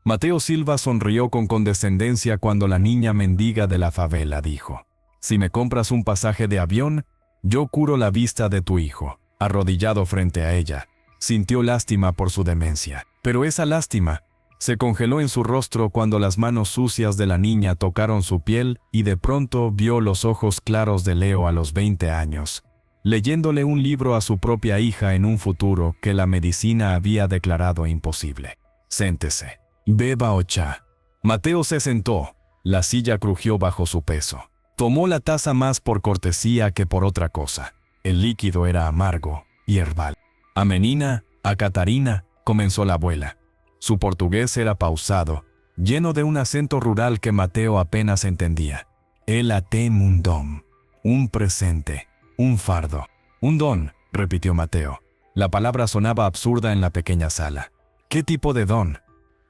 Mateo Silva sonrió con condescendencia cuando la niña mendiga de la favela dijo: «Si me compras un pasaje de avión, yo curo la vista de tu hijo». Arrodillado frente a ella, sintió lástima por su demencia. Pero esa lástima se congeló en su rostro cuando las manos sucias de la niña tocaron su piel y de pronto vio los ojos claros de Leo a los 20 años, leyéndole un libro a su propia hija en un futuro que la medicina había declarado imposible. «Séntese. Beba ocha». Mateo se sentó. La silla crujió bajo su peso. Tomó la taza más por cortesía que por otra cosa. El líquido era amargo y herbal. «A menina, a Catarina», comenzó la abuela. Su portugués era pausado, lleno de un acento rural que Mateo apenas entendía. «Ela tem un dom, un presente, un fardo». «Un don», repitió Mateo. La palabra sonaba absurda en la pequeña sala. «¿Qué tipo de don?»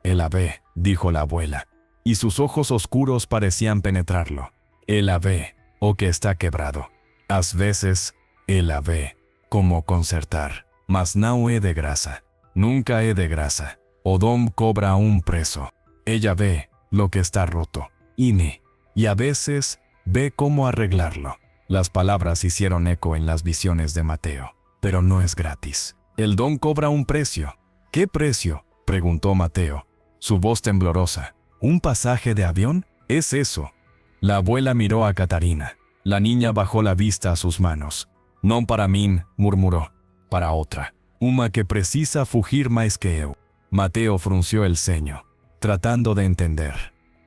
«Ela ve», dijo la abuela, y sus ojos oscuros parecían penetrarlo. «Ela ve, o que está quebrado. Às veces, ela ve, como concertar, mas não é de graça. Nunca é de graça. O dom cobra un preso. Ella ve lo que está roto, y a veces ve cómo arreglarlo». Las palabras hicieron eco en las visiones de Mateo. «Pero no es gratis. El don cobra un precio». «¿Qué precio?», preguntó Mateo, su voz temblorosa. «¿Un pasaje de avión? ¿Es eso?». La abuela miró a Catarina. La niña bajó la vista a sus manos. «Non para min», murmuró. «Para otra. Uma que precisa fugir mais que eu». Mateo frunció el ceño, tratando de entender.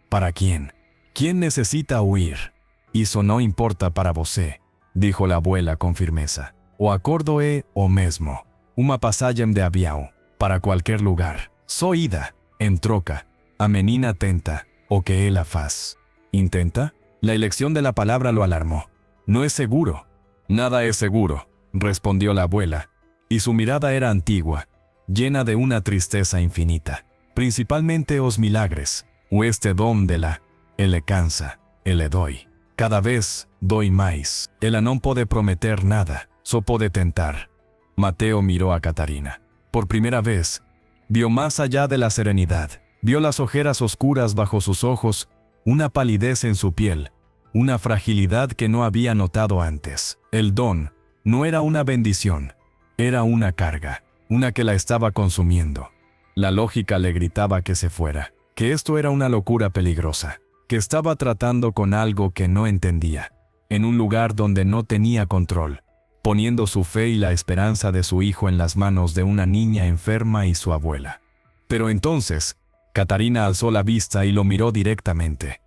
«¿Para quién? ¿Quién necesita huir?». «Isso no importa para você», dijo la abuela con firmeza. «O acordo é o mesmo. Uma passagem de avião, para cualquier lugar. Só ida, en troca. A menina tenta, o que ela faz». «¿Intenta?». La elección de la palabra lo alarmó. «No es seguro». «Nada es seguro», respondió la abuela, y su mirada era antigua, llena de una tristeza infinita. «Principalmente os milagres, o este dom dela, ele cansa, ele dói. Cada vez dói mais. Ela não pode prometer nada, só pode tentar». Mateo miró a Catarina. Por primera vez, vio más allá de la serenidad. Vio las ojeras oscuras bajo sus ojos, una palidez en su piel, una fragilidad que no había notado antes. El don no era una bendición, era una carga, una que la estaba consumiendo. La lógica le gritaba que se fuera, que esto era una locura peligrosa, que estaba tratando con algo que no entendía, en un lugar donde no tenía control, poniendo su fe y la esperanza de su hijo en las manos de una niña enferma y su abuela. Pero entonces, Catarina alzó la vista y lo miró directamente.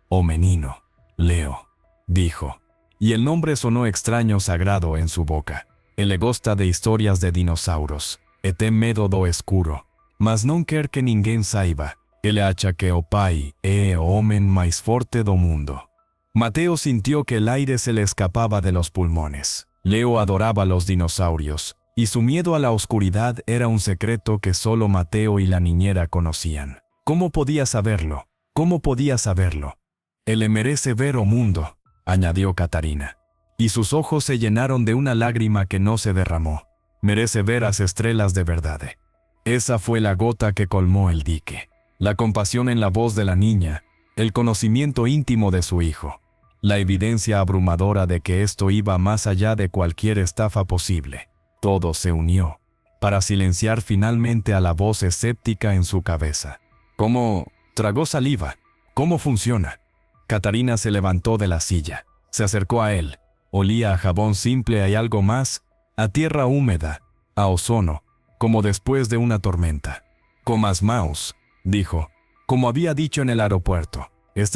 «O menino, Leo», dijo, y el nombre sonó extraño sagrado en su boca. «Ele gosta de historias de dinossauros, e tem medo do escuro, mas non quer que ninguén saiba. Ele acha que o pai é o homem mais forte do mundo». Mateo sintió que el aire se le escapaba de los pulmones. Leo adoraba los dinosaurios, y su miedo a la oscuridad era un secreto que solo Mateo y la niñera conocían. ¿Cómo podía saberlo? ¿Cómo podía saberlo? «Ele merece ver o mundo», añadió Catarina, y sus ojos se llenaron de una lágrima que no se derramó. «Merece ver las estrellas de verdad». Esa fue la gota que colmó el dique. La compasión en la voz de la niña, el conocimiento íntimo de su hijo, la evidencia abrumadora de que esto iba más allá de cualquier estafa posible. Todo se unió para silenciar finalmente a la voz escéptica en su cabeza. «¿Cómo?» Tragó saliva. «¿Cómo funciona?». Catarina se levantó de la silla, se acercó a él. Olía a jabón simple y algo más, a tierra húmeda, a ozono, como después de una tormenta. «Comas maus», dijo, como había dicho en el aeropuerto.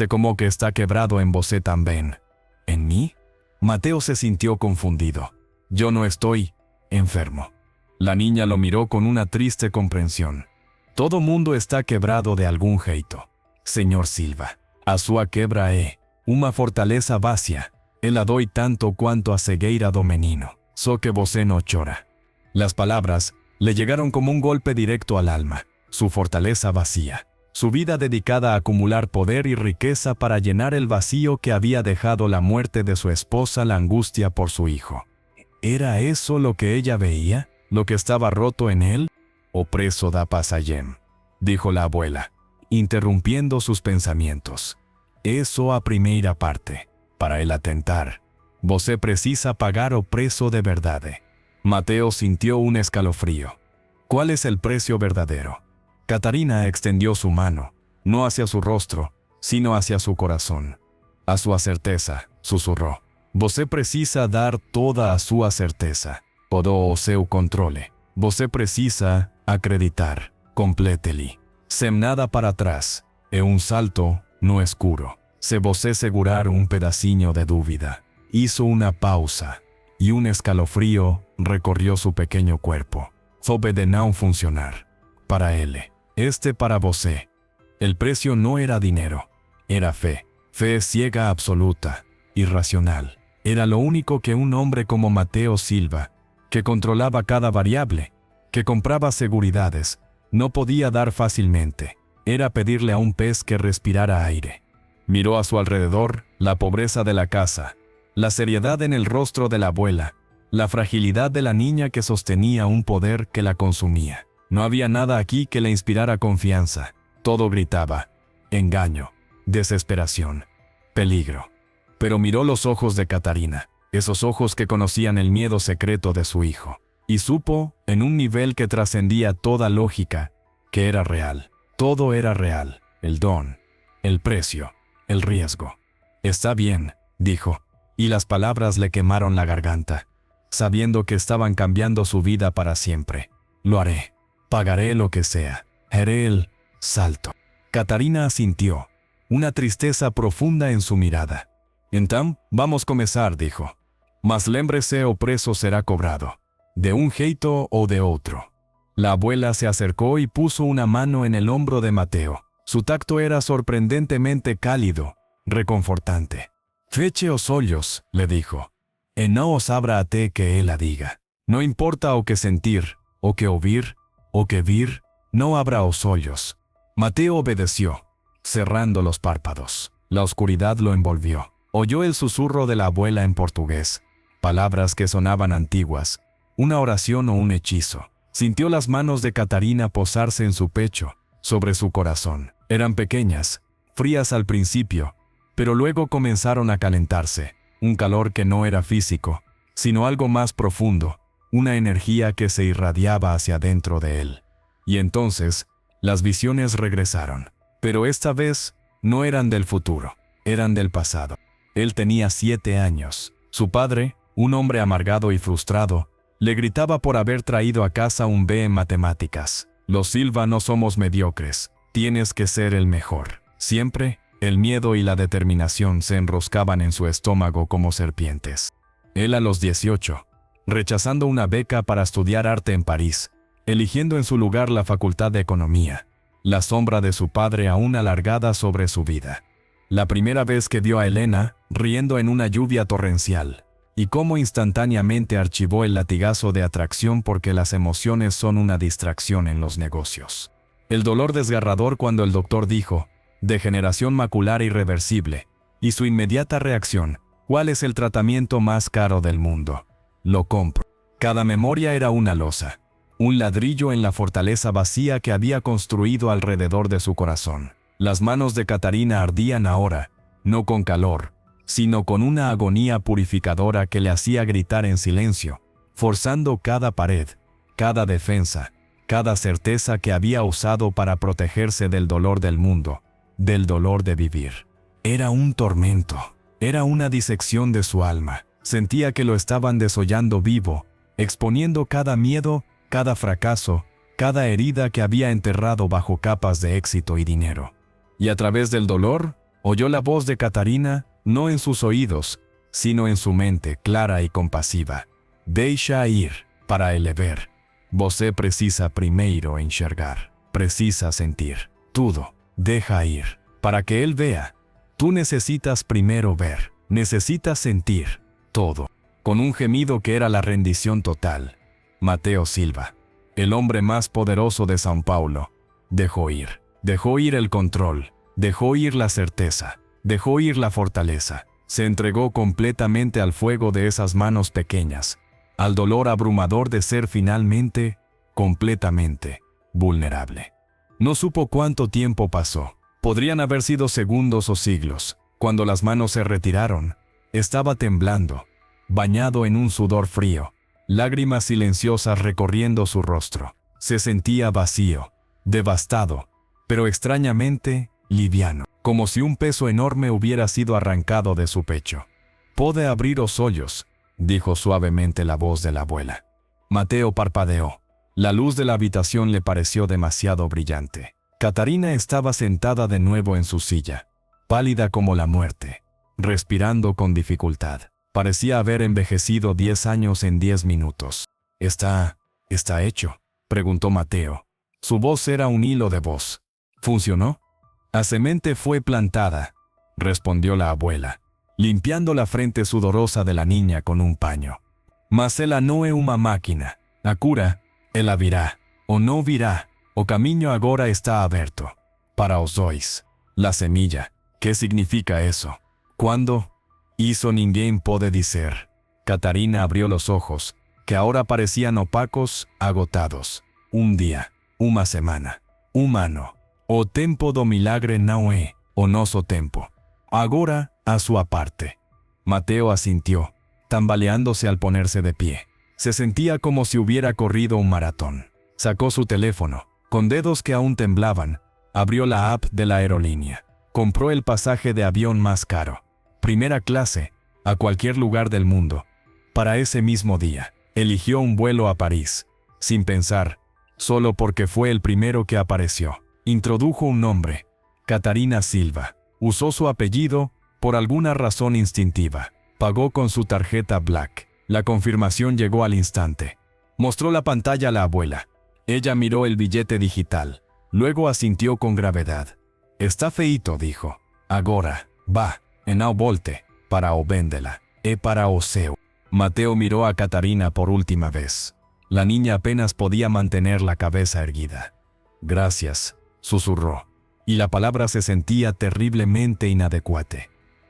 Como que está quebrado en você también». «¿En mí?». Mateo se sintió confundido. «Yo no estoy enfermo». La niña lo miró con una triste comprensión. «Todo mundo está quebrado de algún jeito, señor Silva. A sua quebra é uma fortaleza vacía. Ela dói tanto cuanto a cegueira do menino. Só que você no chora». Las palabras le llegaron como un golpe directo al alma. Su fortaleza vacía. Su vida dedicada a acumular poder y riqueza para llenar el vacío que había dejado la muerte de su esposa, la angustia por su hijo. ¿Era eso lo que ella veía? ¿Lo que estaba roto en él? «O preso da passagem», dijo la abuela, interrumpiendo sus pensamientos. Eso a primeira parte. Para el atentar, você precisa pagar o preço de verdade. Mateo sintió un escalofrío. ¿Cuál es el precio verdadero? Catarina extendió su mano, no hacia su rostro, sino hacia su corazón. A sua certeza, susurró. Você precisa dar toda a sua certeza, todo o seu controle. Você precisa acreditar, complete-lhe. Sem nada para trás, e un salto no escuro. Se você segurar un pedacinho de dúvida. Hizo una pausa, y un escalofrío recorrió su pequeño cuerpo. Sobe de não funcionar. Para él, para você. El precio no era dinero, era fe. Fe ciega absoluta, irracional. Era lo único que un hombre como Mateo Silva, que controlaba cada variable, que compraba seguridades, no podía dar fácilmente. Era pedirle a un pez que respirara aire. Miró a su alrededor, la pobreza de la casa, la seriedad en el rostro de la abuela, la fragilidad de la niña que sostenía un poder que la consumía. No había nada aquí que le inspirara confianza. Todo gritaba: engaño, desesperación, peligro. Pero miró los ojos de Catarina, esos ojos que conocían el miedo secreto de su hijo, y supo, en un nivel que trascendía toda lógica, que era real. Todo era real: el don, el precio, el riesgo. Está bien, dijo, y las palabras le quemaron la garganta, sabiendo que estaban cambiando su vida para siempre. Lo haré. Pagaré lo que sea. Haré el salto. Catarina asintió, una tristeza profunda en su mirada. Então, vamos começar, dijo. Mas lembre-se, o preço será cobrado, de un jeito o de otro. La abuela se acercó y puso una mano en el hombro de Mateo. Su tacto era sorprendentemente cálido, reconfortante. Feche os olhos, le dijo, e não os abra até que ela diga. No importa o que sentir, o que oír, o que vir, no abra os olhos. Mateo obedeció, cerrando los párpados. La oscuridad lo envolvió. Oyó el susurro de la abuela en portugués, palabras que sonaban antiguas, una oración o un hechizo. Sintió las manos de Catarina posarse en su pecho, sobre su corazón. Eran pequeñas, frías al principio, pero luego comenzaron a calentarse. Un calor que no era físico, sino algo más profundo, una energía que se irradiaba hacia adentro de él. Y entonces, las visiones regresaron. Pero esta vez, no eran del futuro, eran del pasado. Él tenía 7 años. Su padre, un hombre amargado y frustrado, le gritaba por haber traído a casa un B en matemáticas. Los Silva no somos mediocres, tienes que ser el mejor. Siempre, el miedo y la determinación se enroscaban en su estómago como serpientes. Él a los 18, rechazando una beca para estudiar arte en París, eligiendo en su lugar la Facultad de Economía, la sombra de su padre aún alargada sobre su vida. La primera vez que vio a Elena, riendo en una lluvia torrencial, y cómo instantáneamente archivó el latigazo de atracción porque las emociones son una distracción en los negocios. El dolor desgarrador cuando el doctor dijo, degeneración macular irreversible, y su inmediata reacción, ¿cuál es el tratamiento más caro del mundo? Lo compro. Cada memoria era una losa, un ladrillo en la fortaleza vacía que había construido alrededor de su corazón. Las manos de Catarina ardían ahora, no con calor, sino con una agonía purificadora que le hacía gritar en silencio, forzando cada pared, cada defensa, cada certeza que había usado para protegerse del dolor del mundo, del dolor de vivir. Era un tormento, era una disección de su alma. Sentía que lo estaban desollando vivo, exponiendo cada miedo, cada fracaso, cada herida que había enterrado bajo capas de éxito y dinero. Y a través del dolor, oyó la voz de Catarina, no en sus oídos, sino en su mente clara y compasiva. Deixa ir, para ele ver. Você precisa primeiro enxergar, precisa sentir. Tudo, deja ir, para que él vea. Tú necesitas primero ver, necesitas sentir. Todo, con un gemido que era la rendición total. Mateo Silva, el hombre más poderoso de São Paulo, dejó ir el control, dejó ir la certeza, dejó ir la fortaleza, se entregó completamente al fuego de esas manos pequeñas, al dolor abrumador de ser finalmente, completamente, vulnerable. No supo cuánto tiempo pasó. Podrían haber sido segundos o siglos. Cuando las manos se retiraron, estaba temblando, bañado en un sudor frío, lágrimas silenciosas recorriendo su rostro. Se sentía vacío, devastado, pero extrañamente liviano, como si un peso enorme hubiera sido arrancado de su pecho. «Puede abrir los ojos», dijo suavemente la voz de la abuela. Mateo parpadeó. La luz de la habitación le pareció demasiado brillante. Catarina estaba sentada de nuevo en su silla, pálida como la muerte, respirando con dificultad. Parecía haber envejecido 10 años en 10 minutos. ¿Está hecho?», preguntó Mateo. Su voz era un hilo de voz. «¿Funcionó?». «La semente fue plantada», respondió la abuela, limpiando la frente sudorosa de la niña con un paño. «Mas ela no é uma máquina. A cura, ela virá, o no virá, o camiño agora está aberto. Para os dois». «La semilla, ¿qué significa eso?». «¿Cuándo?» «Isso ninguém pode dizer». Catarina abrió los ojos, que ahora parecían opacos, agotados. «Un día, una semana, un ano. O tempo do milagre não é o nosso tempo. Agora, a sua parte». Mateo asintió, tambaleándose al ponerse de pie. Se sentía como si hubiera corrido un maratón. Sacó su teléfono, con dedos que aún temblaban, abrió la app de la aerolínea. Compró el pasaje de avión más caro, primera clase, a cualquier lugar del mundo. Para ese mismo día, eligió un vuelo a París, sin pensar, solo porque fue el primero que apareció. Introdujo un nombre, Catarina Silva. Usó su apellido, por alguna razón instintiva. Pagó con su tarjeta Black. La confirmación llegó al instante. Mostró la pantalla a la abuela. Ella miró el billete digital. Luego asintió con gravedad. «Está feíto», dijo. «Agora, va, e não volte, para o véndela, e para o seu». Mateo miró a Catarina por última vez. La niña apenas podía mantener la cabeza erguida. «Gracias», susurró, y la palabra se sentía terriblemente inadecuada.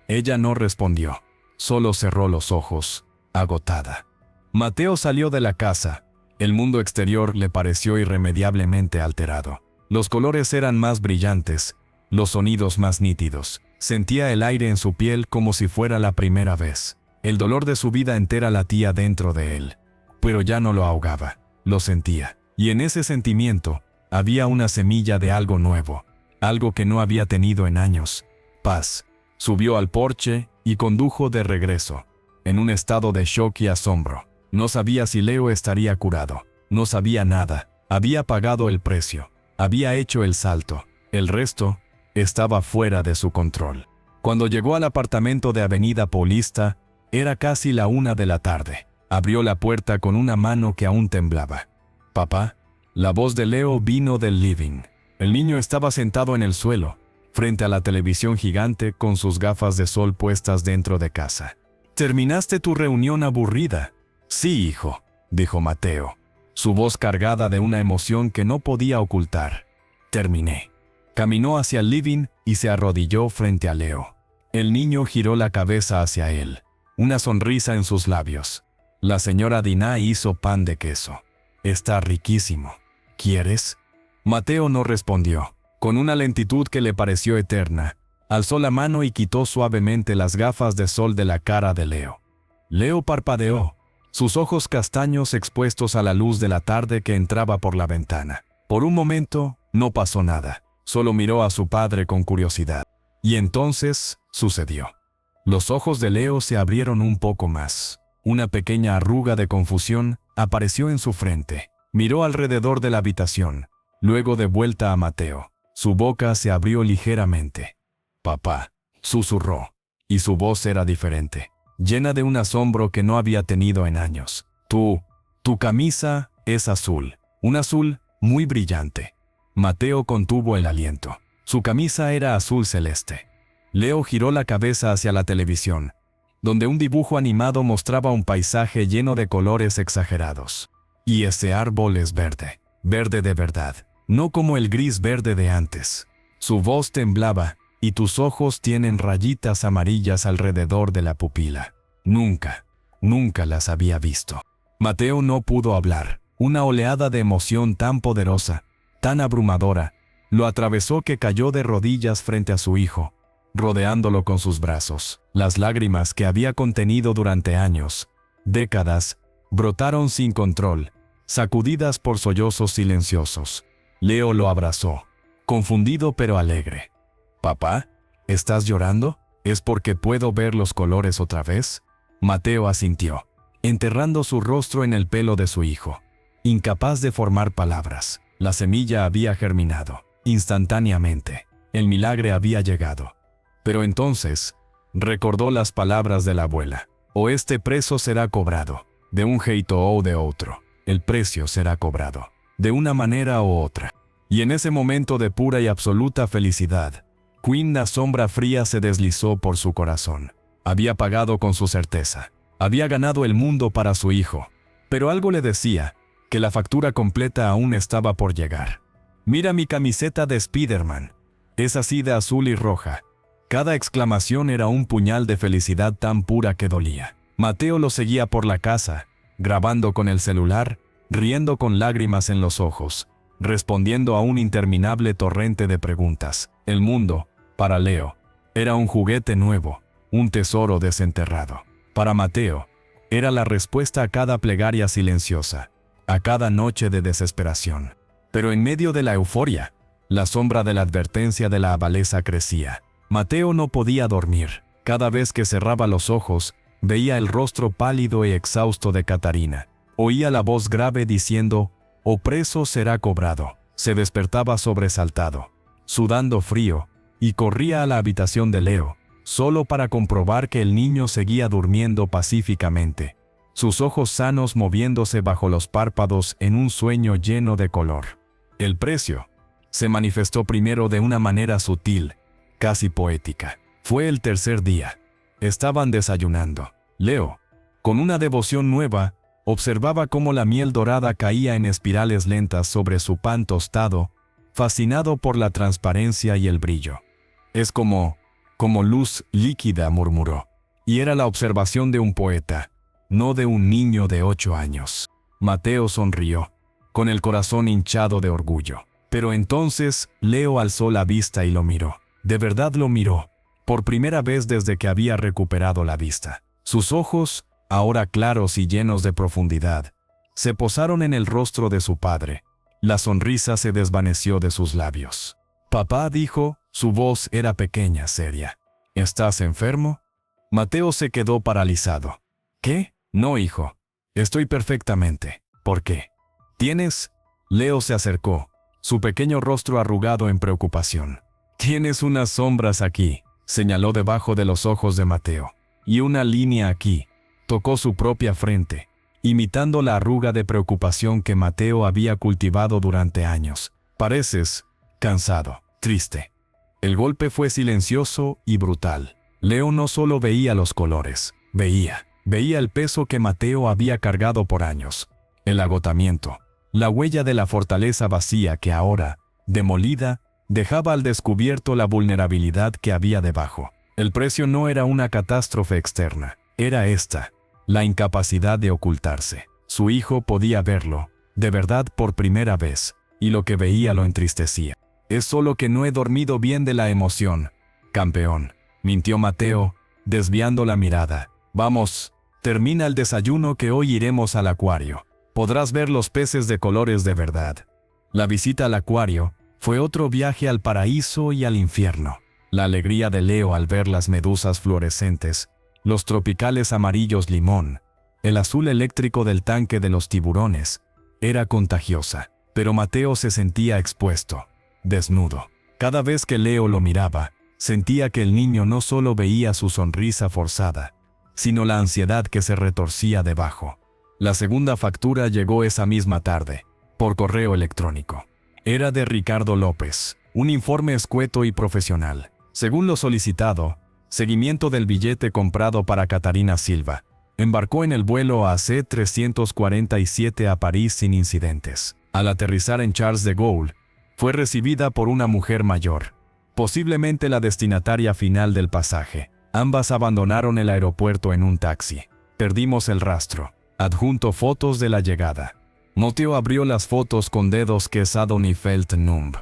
Ella no respondió, solo cerró los ojos, agotada. Mateo salió de la casa. El mundo exterior le pareció irremediablemente alterado. Los colores eran más brillantes, los sonidos más nítidos. Sentía el aire en su piel como si fuera la primera vez. El dolor de su vida entera latía dentro de él. Pero ya no lo ahogaba, lo sentía. Y en ese sentimiento, había una semilla de algo nuevo, algo que no había tenido en años. Paz. Subió al porche y condujo de regreso, en un estado de shock y asombro. No sabía si Leo estaría curado. No sabía nada. Había pagado el precio. Había hecho el salto. El resto estaba fuera de su control. Cuando llegó al apartamento de Avenida Paulista, era casi la 1 de la tarde. Abrió la puerta con una mano que aún temblaba. «Papá». La voz de Leo vino del living. El niño estaba sentado en el suelo, frente a la televisión gigante con sus gafas de sol puestas dentro de casa. «¿Terminaste tu reunión aburrida?» «Sí, hijo», dijo Mateo, su voz cargada de una emoción que no podía ocultar. «Terminé». Caminó hacia el living y se arrodilló frente a Leo. El niño giró la cabeza hacia él, una sonrisa en sus labios. «La señora Dinah hizo pan de queso. Está riquísimo. ¿Quieres?». Mateo no respondió. Con una lentitud que le pareció eterna, alzó la mano y quitó suavemente las gafas de sol de la cara de Leo. Leo parpadeó, sus ojos castaños expuestos a la luz de la tarde que entraba por la ventana. Por un momento, no pasó nada. Solo miró a su padre con curiosidad. Y entonces, sucedió. Los ojos de Leo se abrieron un poco más. Una pequeña arruga de confusión apareció en su frente. Miró alrededor de la habitación, luego de vuelta a Mateo. Su boca se abrió ligeramente. «Papá», susurró, y su voz era diferente, llena de un asombro que no había tenido en años. Tu camisa es azul, un azul muy brillante». Mateo contuvo el aliento. Su camisa era azul celeste. Leo giró la cabeza hacia la televisión, donde un dibujo animado mostraba un paisaje lleno de colores exagerados. «Y ese árbol es verde, verde de verdad, no como el gris verde de antes». Su voz temblaba, «y tus ojos tienen rayitas amarillas alrededor de la pupila. Nunca las había visto». Mateo no pudo hablar. Una oleada de emoción tan poderosa, tan abrumadora, lo atravesó que cayó de rodillas frente a su hijo, rodeándolo con sus brazos. Las lágrimas que había contenido durante años, décadas, brotaron sin control, sacudidas por sollozos silenciosos. Leo lo abrazó, confundido pero alegre. «¿Papá? ¿Estás llorando? ¿Es porque puedo ver los colores otra vez?» Mateo asintió, enterrando su rostro en el pelo de su hijo. Incapaz de formar palabras, la semilla había germinado. Instantáneamente, el milagro había llegado. Pero entonces, recordó las palabras de la abuela. «O este precio será cobrado, de un jeito o de otro. El precio será cobrado, de una manera u otra». Y en ese momento de pura y absoluta felicidad, una sombra fría se deslizó por su corazón. Había pagado con su certeza. Había ganado el mundo para su hijo. Pero algo le decía que la factura completa aún estaba por llegar. «Mira mi camiseta de Spider-Man. Es así de azul y roja». Cada exclamación era un puñal de felicidad tan pura que dolía. Mateo lo seguía por la casa, grabando con el celular, riendo con lágrimas en los ojos, respondiendo a un interminable torrente de preguntas. El mundo, para Leo, era un juguete nuevo, un tesoro desenterrado. Para Mateo, era la respuesta a cada plegaria silenciosa, a cada noche de desesperación. Pero en medio de la euforia, la sombra de la advertencia de la abadesa crecía. Mateo no podía dormir. Cada vez que cerraba los ojos, veía el rostro pálido y exhausto de Catarina. Oía la voz grave diciendo: «O preso será cobrado». Se despertaba sobresaltado, sudando frío, y corría a la habitación de Leo, solo para comprobar que el niño seguía durmiendo pacíficamente, sus ojos sanos moviéndose bajo los párpados en un sueño lleno de color. El precio se manifestó primero de una manera sutil, casi poética. Fue el tercer día. Estaban desayunando. Leo, con una devoción nueva, observaba cómo la miel dorada caía en espirales lentas sobre su pan tostado, fascinado por la transparencia y el brillo. «Es como luz líquida», murmuró. Y era la observación de un poeta, no de un niño de 8 años. Mateo sonrió, con el corazón hinchado de orgullo. Pero entonces, Leo alzó la vista y lo miró. De verdad lo miró, por primera vez desde que había recuperado la vista. Sus ojos, ahora claros y llenos de profundidad, se posaron en el rostro de su padre. La sonrisa se desvaneció de sus labios. «Papá», dijo, su voz era pequeña, seria. «¿Estás enfermo?» Mateo se quedó paralizado. «¿Qué? No, hijo. Estoy perfectamente». «¿Por qué? ¿Tienes?» Leo se acercó, su pequeño rostro arrugado en preocupación. «Tienes unas sombras aquí», señaló debajo de los ojos de Mateo. «Y una línea aquí». Tocó su propia frente, imitando la arruga de preocupación que Mateo había cultivado durante años. «Pareces cansado, triste». El golpe fue silencioso y brutal. Leo no solo veía los colores, veía el peso que Mateo había cargado por años, el agotamiento, la huella de la fortaleza vacía que ahora, demolida, dejaba al descubierto la vulnerabilidad que había debajo. El precio no era una catástrofe externa, era esta, la incapacidad de ocultarse. Su hijo podía verlo, de verdad por primera vez, y lo que veía lo entristecía. «Es solo que no he dormido bien de la emoción, campeón», mintió Mateo, desviando la mirada. «Vamos, termina el desayuno que hoy iremos al acuario. Podrás ver los peces de colores de verdad». La visita al acuario fue otro viaje al paraíso y al infierno. La alegría de Leo al ver las medusas fluorescentes, los tropicales amarillos limón, el azul eléctrico del tanque de los tiburones, era contagiosa. Pero Mateo se sentía expuesto, desnudo. Cada vez que Leo lo miraba, sentía que el niño no solo veía su sonrisa forzada, sino la ansiedad que se retorcía debajo. La segunda factura llegó esa misma tarde, por correo electrónico. Era de Ricardo López, un informe escueto y profesional. Según lo solicitado, seguimiento del billete comprado para Catarina Silva. Embarcó en el vuelo AC-347 a París sin incidentes. Al aterrizar en Charles de Gaulle, fue recibida por una mujer mayor, posiblemente la destinataria final del pasaje. Ambas abandonaron el aeropuerto en un taxi. Perdimos el rastro. Adjunto fotos de la llegada. Mateo abrió las fotos con dedos que Sadon y felt numb.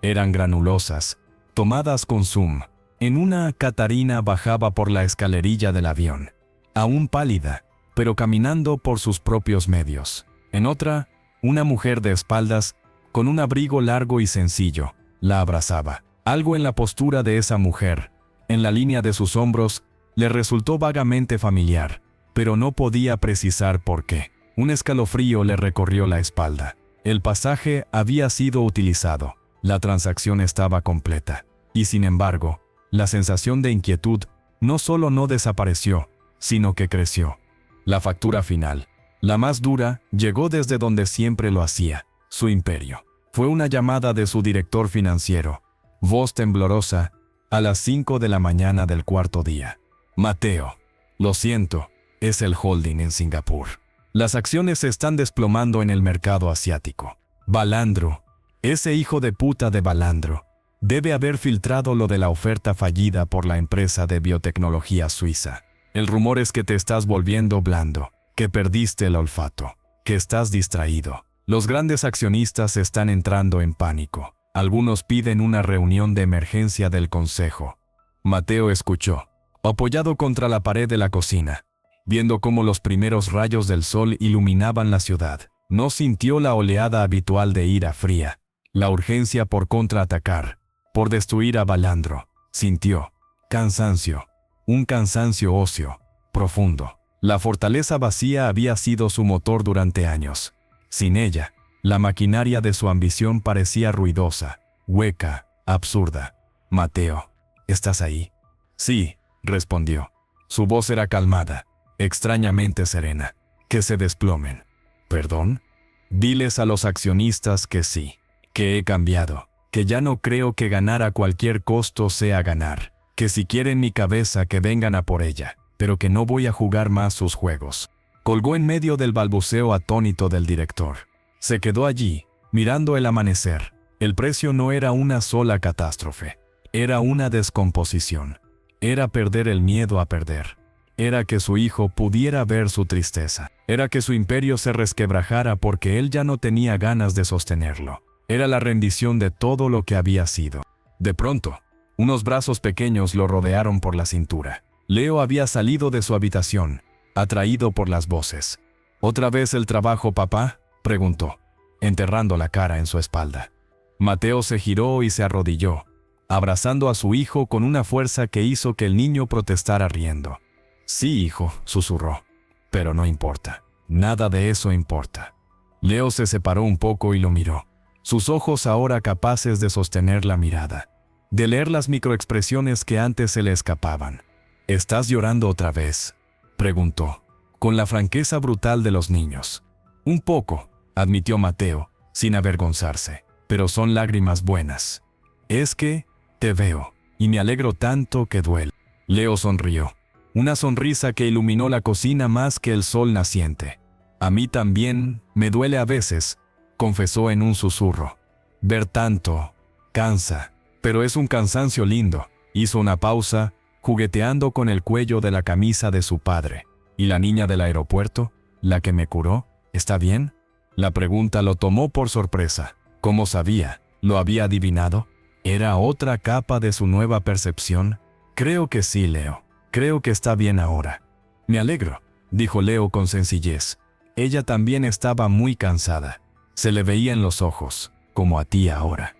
Eran granulosas, tomadas con zoom. En una, Catarina bajaba por la escalerilla del avión, aún pálida, pero caminando por sus propios medios. En otra, una mujer de espaldas, con un abrigo largo y sencillo, la abrazaba. Algo en la postura de esa mujer, en la línea de sus hombros, le resultó vagamente familiar, pero no podía precisar por qué. Un escalofrío le recorrió la espalda. El pasaje había sido utilizado, la transacción estaba completa. Y sin embargo, la sensación de inquietud no solo no desapareció, sino que creció. La factura final, la más dura, llegó desde donde siempre lo hacía, su imperio. Fue una llamada de su director financiero, voz temblorosa, a las 5 de la mañana del cuarto día. Mateo, lo siento, es el holding en Singapur. Las acciones se están desplomando en el mercado asiático. Balandro, ese hijo de puta de Balandro, debe haber filtrado lo de la oferta fallida por la empresa de biotecnología suiza. El rumor es que te estás volviendo blando, que perdiste el olfato, que estás distraído. Los grandes accionistas están entrando en pánico. Algunos piden una reunión de emergencia del consejo. Mateo escuchó, apoyado contra la pared de la cocina, viendo cómo los primeros rayos del sol iluminaban la ciudad. No sintió la oleada habitual de ira fría, la urgencia por contraatacar, por destruir a Balandro. Sintió cansancio, un cansancio óseo, profundo. La fortaleza vacía había sido su motor durante años. Sin ella, la maquinaria de su ambición parecía ruidosa, hueca, absurda. Mateo, ¿estás ahí? Sí, respondió. Su voz era calmada, extrañamente serena. Que se desplomen. ¿Perdón? Diles a los accionistas que sí, que he cambiado, que ya no creo que ganar a cualquier costo sea ganar, que si quieren mi cabeza que vengan a por ella, pero que no voy a jugar más sus juegos. Colgó en medio del balbuceo atónito del director. Se quedó allí, mirando el amanecer. El precio no era una sola catástrofe, era una descomposición. Era perder el miedo a perder. Era que su hijo pudiera ver su tristeza. Era que su imperio se resquebrajara porque él ya no tenía ganas de sostenerlo. Era la rendición de todo lo que había sido. De pronto, unos brazos pequeños lo rodearon por la cintura. Leo había salido de su habitación, atraído por las voces. ¿Otra vez el trabajo, papá?, preguntó, enterrando la cara en su espalda. Mateo se giró y se arrodilló, abrazando a su hijo con una fuerza que hizo que el niño protestara riendo. Sí, hijo, susurró. Pero no importa. Nada de eso importa. Leo se separó un poco y lo miró. Sus ojos ahora capaces de sostener la mirada, de leer las microexpresiones que antes se le escapaban. ¿Estás llorando otra vez?, preguntó, con la franqueza brutal de los niños. Un poco, admitió Mateo, sin avergonzarse, pero son lágrimas buenas. Es que te veo, y me alegro tanto que duele. Leo sonrió. Una sonrisa que iluminó la cocina más que el sol naciente. A mí también me duele a veces, confesó en un susurro. Ver tanto cansa, pero es un cansancio lindo. Hizo una pausa, jugueteando con el cuello de la camisa de su padre. ¿Y la niña del aeropuerto, la que me curó, está bien? La pregunta lo tomó por sorpresa. ¿Cómo sabía? ¿Lo había adivinado? ¿Era otra capa de su nueva percepción? Creo que sí, Leo. Creo que está bien ahora. Me alegro, dijo Leo con sencillez. Ella también estaba muy cansada. Se le veía en los ojos, como a ti ahora.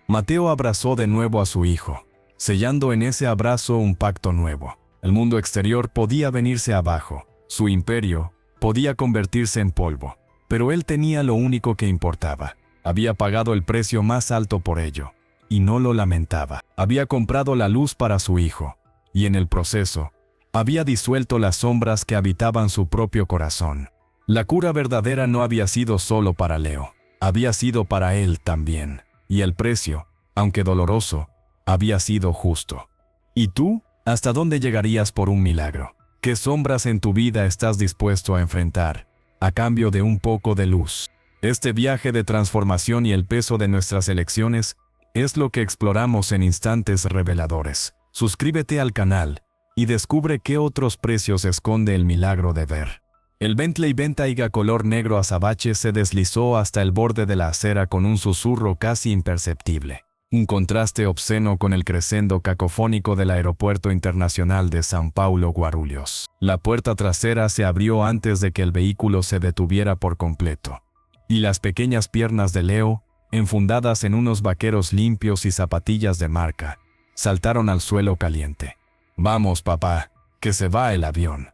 Mateo abrazó de nuevo a su hijo, sellando en ese abrazo un pacto nuevo. El mundo exterior podía venirse abajo, su imperio podía convertirse en polvo, pero él tenía lo único que importaba. Había pagado el precio más alto por ello, y no lo lamentaba. Había comprado la luz para su hijo, y en el proceso, había disuelto las sombras que habitaban su propio corazón. La cura verdadera no había sido solo para Leo, había sido para él también, y el precio, aunque doloroso, había sido justo. ¿Y tú? ¿Hasta dónde llegarías por un milagro? ¿Qué sombras en tu vida estás dispuesto a enfrentar, a cambio de un poco de luz? Este viaje de transformación y el peso de nuestras elecciones es lo que exploramos en Instantes Reveladores. Suscríbete al canal y descubre qué otros precios esconde el milagro de ver. El Bentley Bentayga color negro azabache se deslizó hasta el borde de la acera con un susurro casi imperceptible. un contraste obsceno con el crescendo cacofónico del Aeropuerto Internacional de São Paulo Guarulhos. La puerta trasera se abrió antes de que el vehículo se detuviera por completo, y las pequeñas piernas de Leo, enfundadas en unos vaqueros limpios y zapatillas de marca, saltaron al suelo caliente. «Vamos, papá, que se va el avión»,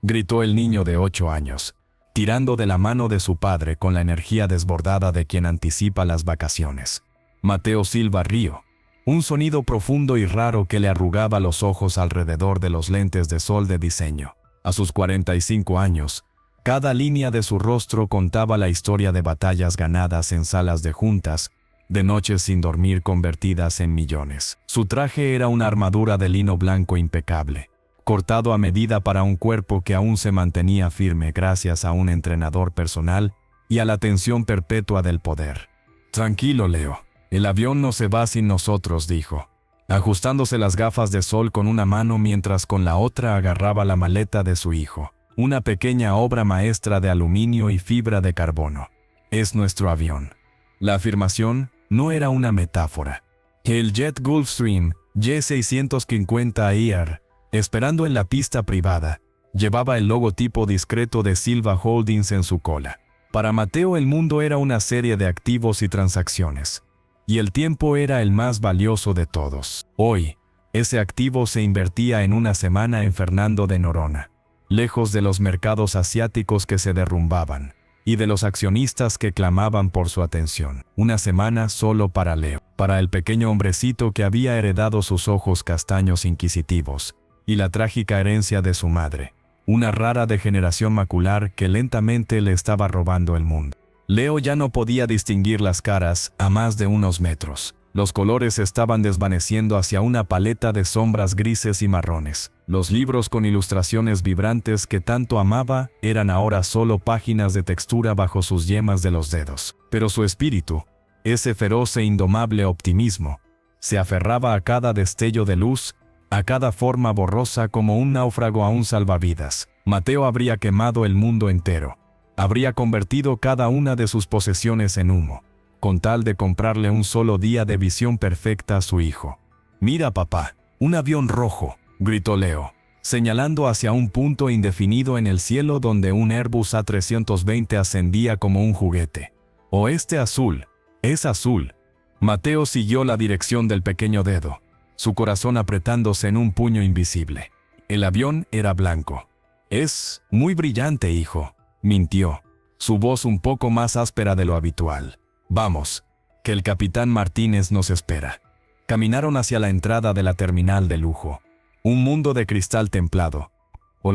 gritó el niño de 8 años, tirando de la mano de su padre con la energía desbordada de quien anticipa las vacaciones. Mateo Silva rió, un sonido profundo y raro que le arrugaba los ojos alrededor de los lentes de sol de diseño. A sus 45 años, cada línea de su rostro contaba la historia de batallas ganadas en salas de juntas, de noches sin dormir convertidas en millones. Su traje era una armadura de lino blanco impecable, cortado a medida para un cuerpo que aún se mantenía firme gracias a un entrenador personal y a la tensión perpetua del poder. «Tranquilo, Leo. El avión no se va sin nosotros», dijo, ajustándose las gafas de sol con una mano mientras con la otra agarraba la maleta de su hijo, una pequeña obra maestra de aluminio y fibra de carbono. «Es nuestro avión». La afirmación no era una metáfora. El jet Gulfstream Y650ER, esperando en la pista privada, llevaba el logotipo discreto de Silva Holdings en su cola. Para Mateo el mundo era una serie de activos y transacciones, y el tiempo era el más valioso de todos. Hoy, ese activo se invertía en una semana en Fernando de Noronha, lejos de los mercados asiáticos que se derrumbaban, y de los accionistas que clamaban por su atención. Una semana solo para Leo, para el pequeño hombrecito que había heredado sus ojos castaños inquisitivos, y la trágica herencia de su madre, una rara degeneración macular que lentamente le estaba robando el mundo. Leo ya no podía distinguir las caras a más de unos metros. Los colores se estaban desvaneciendo hacia una paleta de sombras grises y marrones. Los libros con ilustraciones vibrantes que tanto amaba eran ahora solo páginas de textura bajo sus yemas de los dedos. Pero su espíritu, ese feroz e indomable optimismo, se aferraba a cada destello de luz, a cada forma borrosa como un náufrago a un salvavidas. Mateo habría quemado el mundo entero. Habría convertido cada una de sus posesiones en humo, con tal de comprarle un solo día de visión perfecta a su hijo. «Mira, papá, un avión rojo», gritó Leo, señalando hacia un punto indefinido en el cielo donde un Airbus A320 ascendía como un juguete. «O este azul, es azul». Mateo siguió la dirección del pequeño dedo, su corazón apretándose en un puño invisible. El avión era blanco. «Es muy brillante, hijo», mintió, su voz un poco más áspera de lo habitual. «Vamos, que el capitán Martínez nos espera». Caminaron hacia la entrada de la terminal de lujo. Un mundo de cristal templado,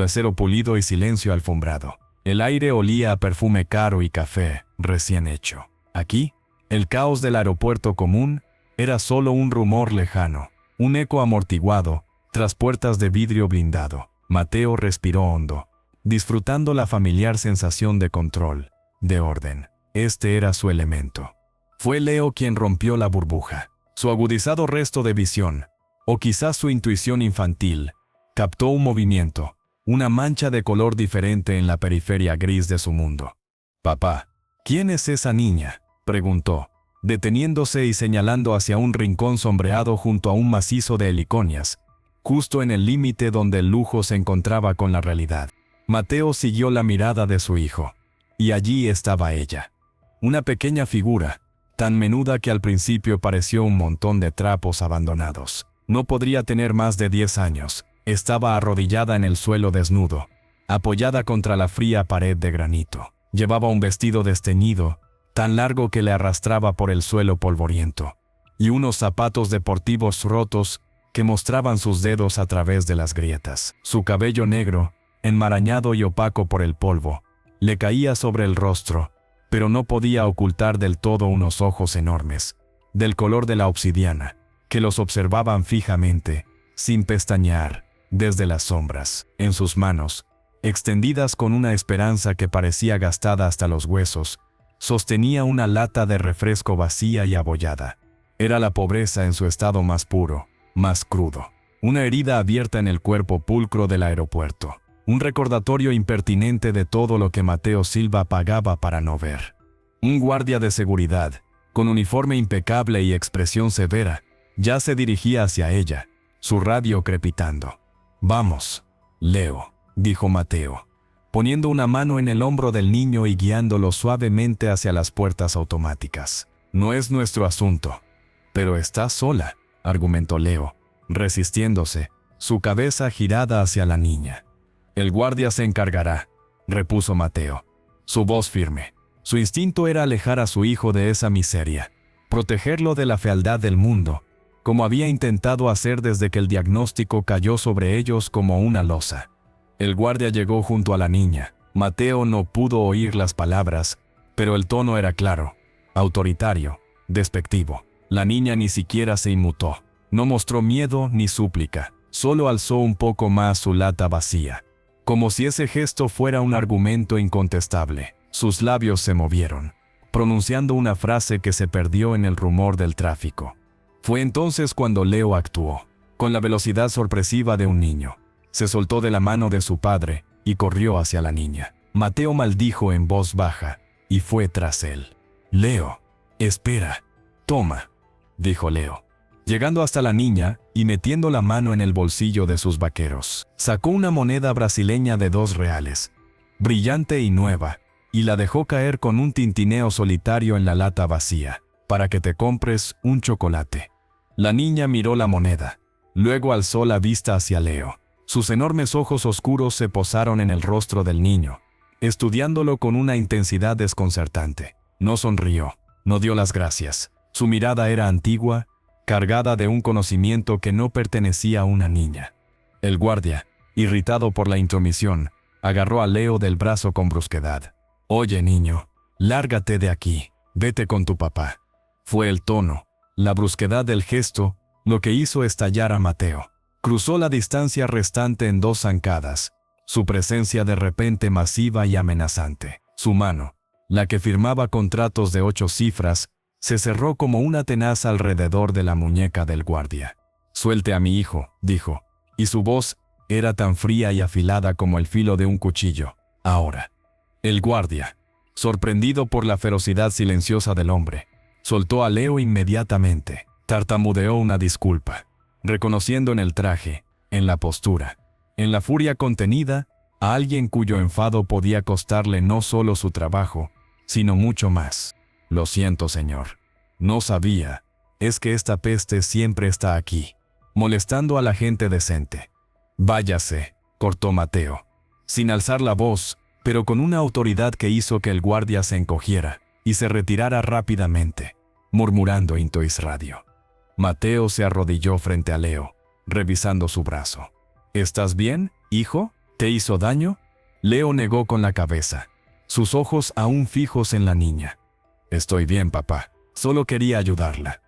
acero pulido y silencio alfombrado. El aire olía a perfume caro y café recién hecho. Aquí, el caos del aeropuerto común era solo un rumor lejano, un eco amortiguado, tras puertas de vidrio blindado. Mateo respiró hondo, disfrutando la familiar sensación de control, de orden. Este era su elemento. Fue Leo quien rompió la burbuja. Su agudizado resto de visión, o quizás su intuición infantil, captó un movimiento, una mancha de color diferente en la periferia gris de su mundo. «Papá, ¿quién es esa niña?», preguntó, deteniéndose y señalando hacia un rincón sombreado junto a un macizo de heliconias, justo en el límite donde el lujo se encontraba con la realidad. Mateo siguió la mirada de su hijo, y allí estaba ella. Una pequeña figura, tan menuda que al principio pareció un montón de trapos abandonados. No podría tener más de 10 años. Estaba arrodillada en el suelo desnudo, apoyada contra la fría pared de granito. Llevaba un vestido desteñido, tan largo que le arrastraba por el suelo polvoriento, y unos zapatos deportivos rotos que mostraban sus dedos a través de las grietas. Su cabello negro, enmarañado y opaco por el polvo, le caía sobre el rostro, pero no podía ocultar del todo unos ojos enormes, del color de la obsidiana, que los observaban fijamente, sin pestañear, desde las sombras. En sus manos, extendidas con una esperanza que parecía gastada hasta los huesos, sostenía una lata de refresco vacía y abollada. Era la pobreza en su estado más puro, más crudo. Una herida abierta en el cuerpo pulcro del aeropuerto. Un recordatorio impertinente de todo lo que Mateo Silva pagaba para no ver. Un guardia de seguridad, con uniforme impecable y expresión severa, ya se dirigía hacia ella, su radio crepitando. «Vamos, Leo», dijo Mateo, poniendo una mano en el hombro del niño y guiándolo suavemente hacia las puertas automáticas. «No es nuestro asunto». «Pero estás sola», argumentó Leo, resistiéndose, su cabeza girada hacia la niña. «El guardia se encargará», repuso Mateo, su voz firme. Su instinto era alejar a su hijo de esa miseria, protegerlo de la fealdad del mundo, como había intentado hacer desde que el diagnóstico cayó sobre ellos como una losa. El guardia llegó junto a la niña. Mateo no pudo oír las palabras, pero el tono era claro, autoritario, despectivo. La niña ni siquiera se inmutó. No mostró miedo ni súplica, solo alzó un poco más su lata vacía, como si ese gesto fuera un argumento incontestable. Sus labios se movieron, pronunciando una frase que se perdió en el rumor del tráfico. Fue entonces cuando Leo actuó, con la velocidad sorpresiva de un niño. Se soltó de la mano de su padre y corrió hacia la niña. Mateo maldijo en voz baja y fue tras él. «Leo, espera». «Toma», dijo Leo, llegando hasta la niña y metiendo la mano en el bolsillo de sus vaqueros. Sacó una moneda brasileña de 2 reales, brillante y nueva, y la dejó caer con un tintineo solitario en la lata vacía. «Para que te compres un chocolate». La niña miró la moneda, luego alzó la vista hacia Leo. Sus enormes ojos oscuros se posaron en el rostro del niño, estudiándolo con una intensidad desconcertante. No sonrió, no dio las gracias. Su mirada era antigua, cargada de un conocimiento que no pertenecía a una niña. El guardia, irritado por la intromisión, agarró a Leo del brazo con brusquedad. «Oye, niño, lárgate de aquí, vete con tu papá». Fue el tono, la brusquedad del gesto, lo que hizo estallar a Mateo. Cruzó la distancia restante en 2 zancadas, su presencia de repente masiva y amenazante. Su mano, la que firmaba contratos de 8 cifras, se cerró como una tenaza alrededor de la muñeca del guardia. «Suelte a mi hijo», dijo, y su voz era tan fría y afilada como el filo de un cuchillo. «Ahora». El guardia, sorprendido por la ferocidad silenciosa del hombre, soltó a Leo inmediatamente. Tartamudeó una disculpa, reconociendo en el traje, en la postura, en la furia contenida, a alguien cuyo enfado podía costarle no solo su trabajo, sino mucho más. «Lo siento, señor. No sabía. Es que esta peste siempre está aquí, molestando a la gente decente». «Váyase», cortó Mateo, sin alzar la voz, pero con una autoridad que hizo que el guardia se encogiera y se retirara rápidamente, murmurando Intois Radio. Mateo se arrodilló frente a Leo, revisando su brazo. «¿Estás bien, hijo? ¿Te hizo daño?» Leo negó con la cabeza, sus ojos aún fijos en la niña. «Estoy bien, papá. Solo quería ayudarla».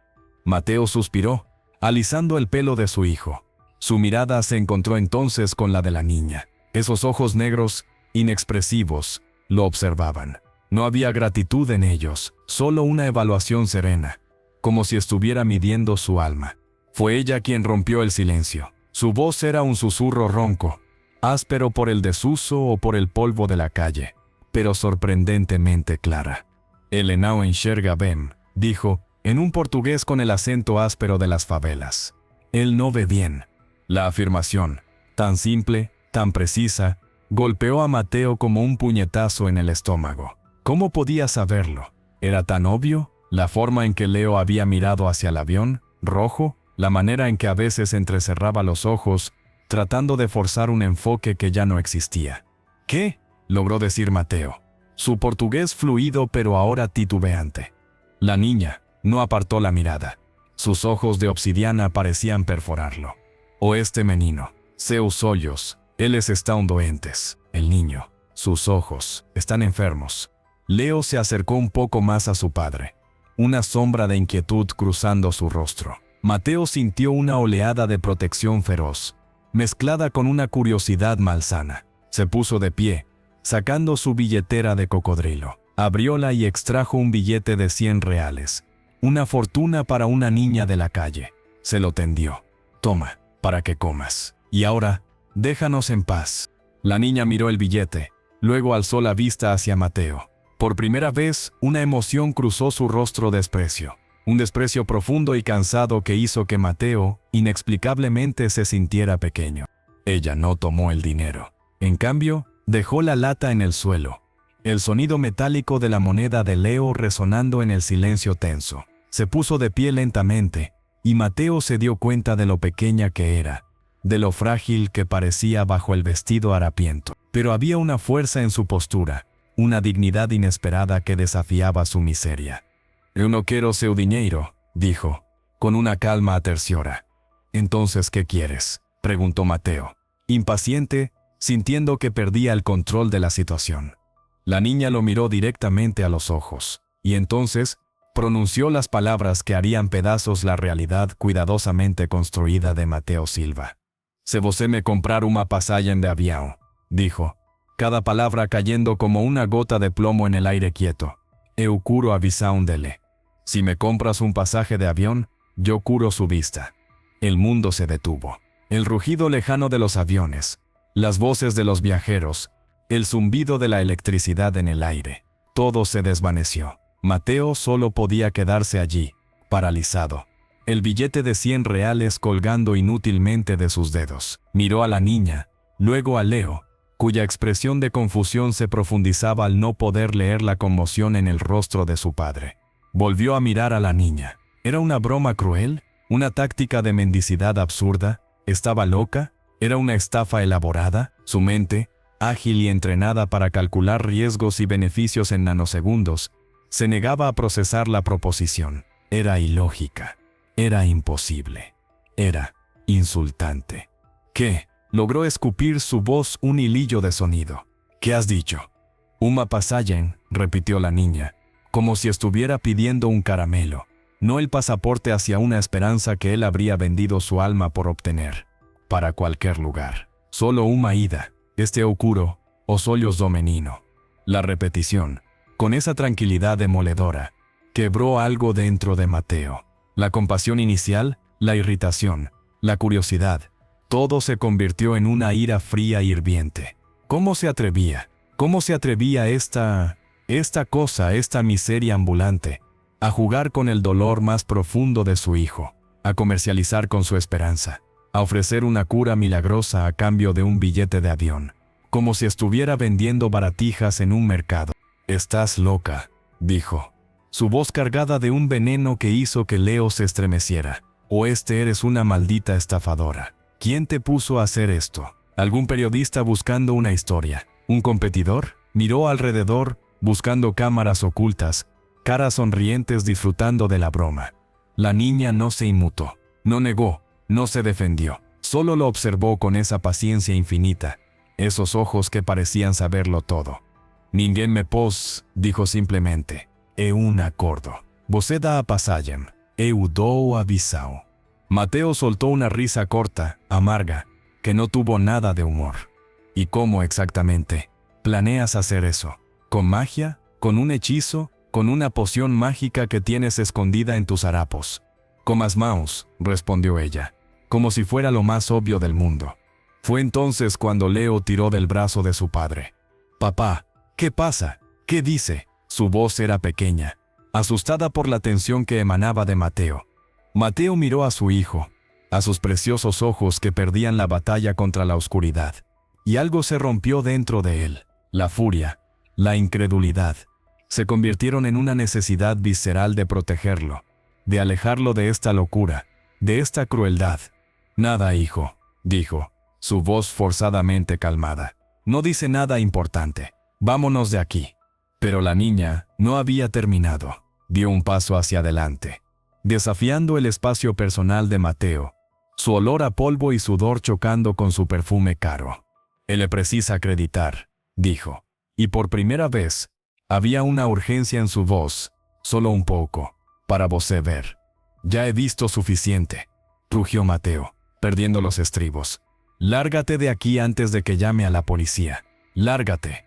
Mateo suspiró, alisando el pelo de su hijo. Su mirada se encontró entonces con la de la niña. Esos ojos negros, inexpresivos, lo observaban. No había gratitud en ellos, solo una evaluación serena, como si estuviera midiendo su alma. Fue ella quien rompió el silencio. Su voz era un susurro ronco, áspero por el desuso o por el polvo de la calle, pero sorprendentemente clara. «Ele não enxerga bem», dijo, en un portugués con el acento áspero de las favelas. «Él no ve bien». La afirmación, tan simple, tan precisa, golpeó a Mateo como un puñetazo en el estómago. ¿Cómo podía saberlo? ¿Era tan obvio? La forma en que Leo había mirado hacia el avión, rojo, la manera en que a veces entrecerraba los ojos, tratando de forzar un enfoque que ya no existía. «¿Qué?», logró decir Mateo, su portugués fluido pero ahora titubeante. La niña no apartó la mirada. Sus ojos de obsidiana parecían perforarlo. «O este menino, seus olhos, eles estão doentes». El niño, sus ojos, están enfermos. Leo se acercó un poco más a su padre, una sombra de inquietud cruzando su rostro. Mateo sintió una oleada de protección feroz, mezclada con una curiosidad malsana. Se puso de pie, sacando su billetera de cocodrilo. Abrióla y extrajo un billete de 100 reales, una fortuna para una niña de la calle. Se lo tendió. «Toma, para que comas. Y ahora, déjanos en paz». La niña miró el billete, luego alzó la vista hacia Mateo. Por primera vez, una emoción cruzó su rostro de desprecio. Un desprecio profundo y cansado que hizo que Mateo, inexplicablemente, se sintiera pequeño. Ella no tomó el dinero. En cambio, dejó la lata en el suelo. El sonido metálico de la moneda de Leo resonando en el silencio tenso. Se puso de pie lentamente, y Mateo se dio cuenta de lo pequeña que era, de lo frágil que parecía bajo el vestido harapiento. Pero había una fuerza en su postura, una dignidad inesperada que desafiaba su miseria. «Eu no quiero seu dinheiro», dijo, con una calma aterciora. «Entonces, ¿qué quieres?», preguntó Mateo, impaciente, sintiendo que perdía el control de la situación. La niña lo miró directamente a los ojos, y entonces pronunció las palabras que harían pedazos la realidad cuidadosamente construida de Mateo Silva. «Se você me comprar uma passagem de avião», dijo, cada palabra cayendo como una gota de plomo en el aire quieto. «Eu curo a visão dele». Si me compras un pasaje de avión, yo curo su vista. El mundo se detuvo. El rugido lejano de los aviones, las voces de los viajeros, el zumbido de la electricidad en el aire. Todo se desvaneció. Mateo solo podía quedarse allí, paralizado. El billete de 100 reales colgando inútilmente de sus dedos. Miró a la niña, luego a Leo, cuya expresión de confusión se profundizaba al no poder leer la conmoción en el rostro de su padre. Volvió a mirar a la niña. ¿Era una broma cruel? ¿Una táctica de mendicidad absurda? ¿Estaba loca? ¿Era una estafa elaborada? Su mente, ágil y entrenada para calcular riesgos y beneficios en nanosegundos, se negaba a procesar la proposición. Era ilógica. Era imposible. Era insultante. ¿Qué? Logró escupir su voz un hilillo de sonido. ¿Qué has dicho? «Uma passagem», repitió la niña, como si estuviera pidiendo un caramelo, no el pasaporte hacia una esperanza que él habría vendido su alma por obtener. Para cualquier lugar. Solo una ida. Este ocurro, os olhos do menino. La repetición, con esa tranquilidad demoledora, quebró algo dentro de Mateo. La compasión inicial, la irritación, la curiosidad, todo se convirtió en una ira fría e hirviente. ¿Cómo se atrevía? ¿Cómo se atrevía esta miseria ambulante, a jugar con el dolor más profundo de su hijo, a comercializar con su esperanza, a ofrecer una cura milagrosa a cambio de un billete de avión, como si estuviera vendiendo baratijas en un mercado? «Estás loca», dijo, su voz cargada de un veneno que hizo que Leo se estremeciera. «O eres una maldita estafadora. ¿Quién te puso a hacer esto? ¿Algún periodista buscando una historia? ¿Un competidor?» Miró alrededor, buscando cámaras ocultas, caras sonrientes disfrutando de la broma. La niña no se inmutó, no negó, no se defendió, solo lo observó con esa paciencia infinita, esos ojos que parecían saberlo todo. «Ninguém me pôs», dijo simplemente, «é un acordo. Você dá a passagem, eu dou a visão». Mateo soltó una risa corta, amarga, que no tuvo nada de humor. «¿Y cómo exactamente planeas hacer eso? ¿Con magia? ¿Con un hechizo? ¿Con una poción mágica que tienes escondida en tus harapos?» «Con as mãos», respondió ella, como si fuera lo más obvio del mundo. Fue entonces cuando Leo tiró del brazo de su padre. «Papá, ¿qué pasa? ¿Qué dice?» Su voz era pequeña, asustada por la tensión que emanaba de Mateo. Mateo miró a su hijo, a sus preciosos ojos que perdían la batalla contra la oscuridad, y algo se rompió dentro de él. La furia, la incredulidad, se convirtieron en una necesidad visceral de protegerlo, de alejarlo de esta locura, de esta crueldad. «Nada, hijo», dijo, su voz forzadamente calmada. «No dice nada importante. Vámonos de aquí». Pero la niña no había terminado. Dio un paso hacia adelante, desafiando el espacio personal de Mateo, su olor a polvo y sudor chocando con su perfume caro. «Él le precisa acreditar», dijo, y por primera vez, había una urgencia en su voz, solo un poco, «para você ver». «Ya he visto suficiente», rugió Mateo, perdiendo los estribos. «Lárgate de aquí antes de que llame a la policía. Lárgate».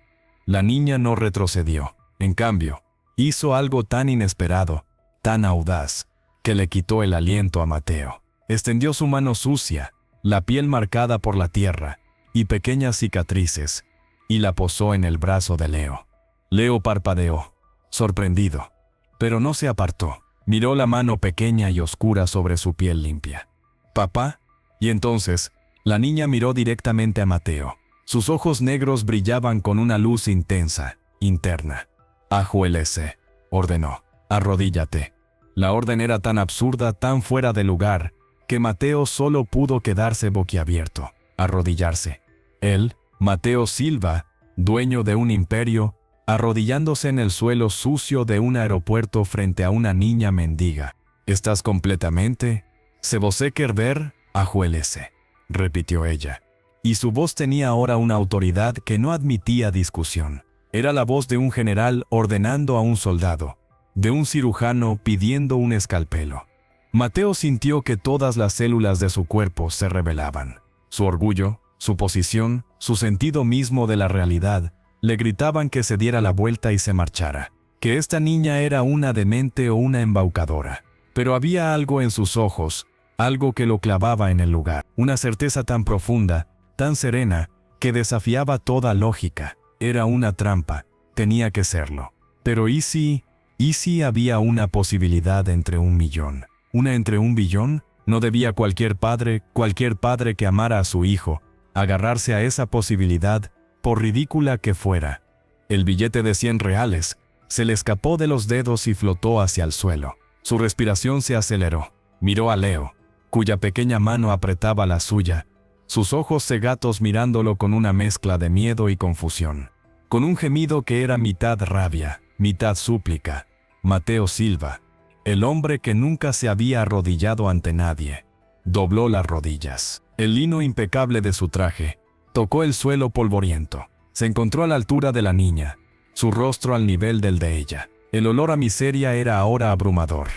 La niña no retrocedió. En cambio, hizo algo tan inesperado, tan audaz, que le quitó el aliento a Mateo. Extendió su mano sucia, la piel marcada por la tierra, y pequeñas cicatrices, y la posó en el brazo de Leo. Leo parpadeó, sorprendido, pero no se apartó. Miró la mano pequeña y oscura sobre su piel limpia. «¿Papá?» Y entonces, la niña miró directamente a Mateo. Sus ojos negros brillaban con una luz intensa, interna. «Ajuélese», ordenó. «Arrodíllate». La orden era tan absurda, tan fuera de lugar, que Mateo solo pudo quedarse boquiabierto. Arrodillarse. Él, Mateo Silva, dueño de un imperio, arrodillándose en el suelo sucio de un aeropuerto frente a una niña mendiga. «¿Estás completamente? Se você quer ver? Ajuélese», repitió ella. Y su voz tenía ahora una autoridad que no admitía discusión. Era la voz de un general ordenando a un soldado, de un cirujano pidiendo un escalpelo. Mateo sintió que todas las células de su cuerpo se rebelaban. Su orgullo, su posición, su sentido mismo de la realidad, le gritaban que se diera la vuelta y se marchara, que esta niña era una demente o una embaucadora. Pero había algo en sus ojos, algo que lo clavaba en el lugar, una certeza tan profunda, tan serena, que desafiaba toda lógica. Era una trampa, tenía que serlo. Pero ¿y si había una posibilidad entre 1.000.000? ¿Una entre 1.000.000.000? ¿No debía cualquier padre que amara a su hijo, agarrarse a esa posibilidad, por ridícula que fuera? El billete de 100 reales se le escapó de los dedos y flotó hacia el suelo. Su respiración se aceleró. Miró a Leo, cuya pequeña mano apretaba la suya, sus ojos cegatos mirándolo con una mezcla de miedo y confusión. Con un gemido que era mitad rabia, mitad súplica, Mateo Silva, el hombre que nunca se había arrodillado ante nadie, dobló las rodillas. El lino impecable de su traje tocó el suelo polvoriento. Se encontró a la altura de la niña, su rostro al nivel del de ella. El olor a miseria era ahora abrumador.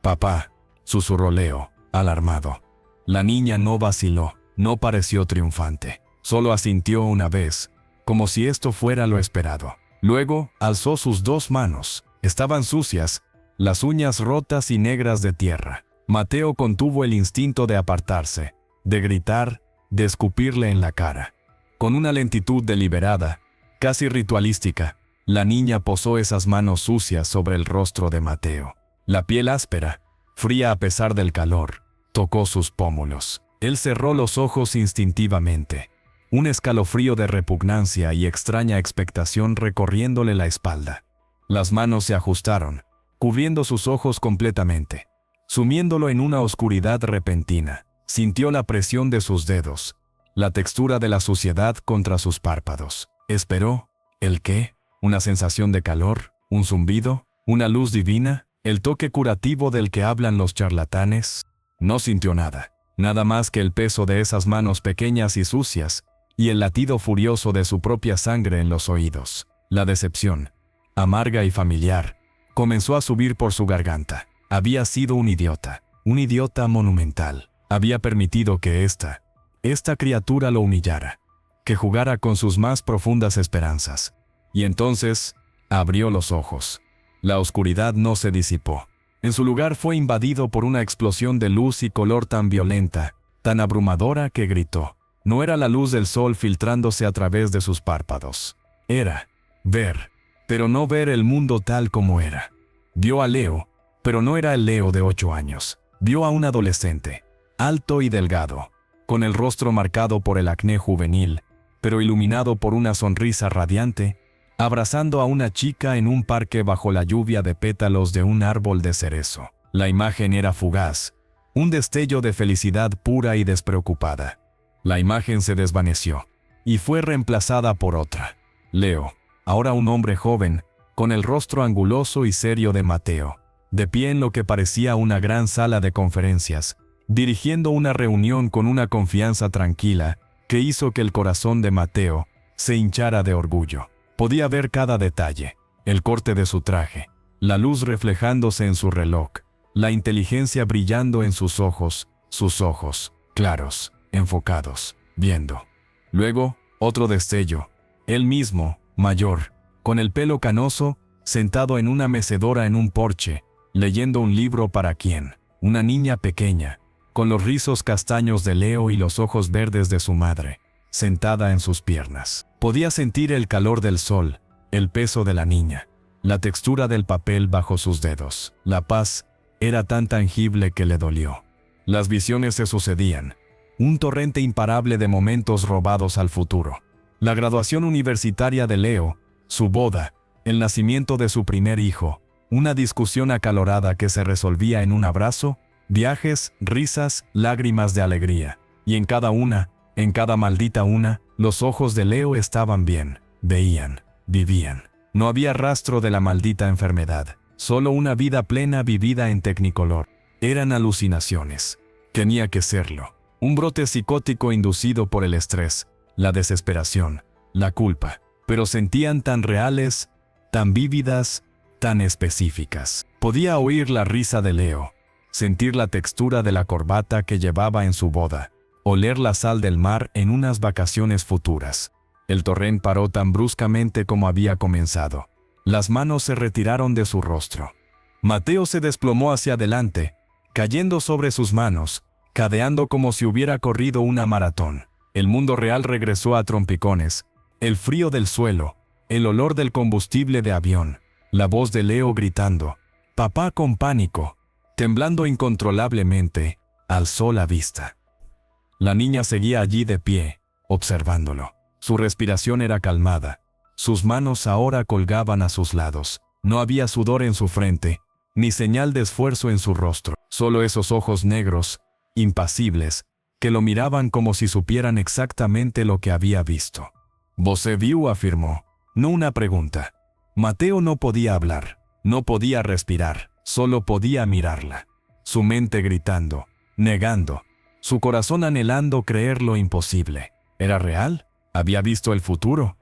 «Papá», susurró Leo, alarmado. La niña no vaciló, no pareció triunfante. Solo asintió una vez, como si esto fuera lo esperado. Luego, alzó sus 2 manos. Estaban sucias, las uñas rotas y negras de tierra. Mateo contuvo el instinto de apartarse, de gritar, de escupirle en la cara. Con una lentitud deliberada, casi ritualística, la niña posó esas manos sucias sobre el rostro de Mateo. La piel áspera, fría a pesar del calor, tocó sus pómulos. Él cerró los ojos instintivamente, un escalofrío de repugnancia y extraña expectación recorriéndole la espalda. Las manos se ajustaron, cubriendo sus ojos completamente, sumiéndolo en una oscuridad repentina. Sintió la presión de sus dedos, la textura de la suciedad contra sus párpados. Esperó. ¿El qué? ¿Una sensación de calor? ¿Un zumbido? ¿Una luz divina? ¿El toque curativo del que hablan los charlatanes? No sintió nada. Nada más que el peso de esas manos pequeñas y sucias, y el latido furioso de su propia sangre en los oídos. La decepción, amarga y familiar, comenzó a subir por su garganta. Había sido un idiota monumental. Había permitido que esta criatura lo humillara, que jugara con sus más profundas esperanzas. Y entonces, abrió los ojos. La oscuridad no se disipó. En su lugar fue invadido por una explosión de luz y color tan violenta, tan abrumadora que gritó. No era la luz del sol filtrándose a través de sus párpados. Era ver, pero no ver el mundo tal como era. Vio a Leo, pero no era el Leo de 8 años. Vio a un adolescente, alto y delgado, con el rostro marcado por el acné juvenil, pero iluminado por una sonrisa radiante, abrazando a una chica en un parque bajo la lluvia de pétalos de un árbol de cerezo. La imagen era fugaz, un destello de felicidad pura y despreocupada. La imagen se desvaneció, y fue reemplazada por otra. Leo, ahora un hombre joven, con el rostro anguloso y serio de Mateo, de pie en lo que parecía una gran sala de conferencias, dirigiendo una reunión con una confianza tranquila que hizo que el corazón de Mateo se hinchara de orgullo. Podía ver cada detalle, el corte de su traje, la luz reflejándose en su reloj, la inteligencia brillando en sus ojos, claros, enfocados, viendo. Luego, otro destello, él mismo, mayor, con el pelo canoso, sentado en una mecedora en un porche, leyendo un libro para quién, una niña pequeña, con los rizos castaños de Leo y los ojos verdes de su madre, sentada en sus piernas. Podía sentir el calor del sol, el peso de la niña, la textura del papel bajo sus dedos. La paz era tan tangible que le dolió. Las visiones se sucedían, un torrente imparable de momentos robados al futuro. La graduación universitaria de Leo, su boda, el nacimiento de su primer hijo, una discusión acalorada que se resolvía en un abrazo, viajes, risas, lágrimas de alegría. Y en cada maldita una, los ojos de Leo estaban bien, veían, vivían. No había rastro de la maldita enfermedad, solo una vida plena vivida en tecnicolor. Eran alucinaciones. Tenía que serlo. Un brote psicótico inducido por el estrés, la desesperación, la culpa. Pero sentían tan reales, tan vívidas, tan específicas. Podía oír la risa de Leo, sentir la textura de la corbata que llevaba en su boda, oler la sal del mar en unas vacaciones futuras. El torrente paró tan bruscamente como había comenzado. Las manos se retiraron de su rostro. Mateo se desplomó hacia adelante, cayendo sobre sus manos, cadeando como si hubiera corrido una maratón. El mundo real regresó a trompicones. El frío del suelo, el olor del combustible de avión, la voz de Leo gritando, «Papá», con pánico, temblando incontrolablemente, alzó la vista. La niña seguía allí de pie, observándolo. Su respiración era calmada. Sus manos ahora colgaban a sus lados. No había sudor en su frente, ni señal de esfuerzo en su rostro. Solo esos ojos negros, impasibles, que lo miraban como si supieran exactamente lo que había visto. «Você viu», afirmó, no una pregunta. Mateo no podía hablar, no podía respirar, solo podía mirarla. Su mente gritando, negando, su corazón anhelando creer lo imposible. ¿Era real? ¿Había visto el futuro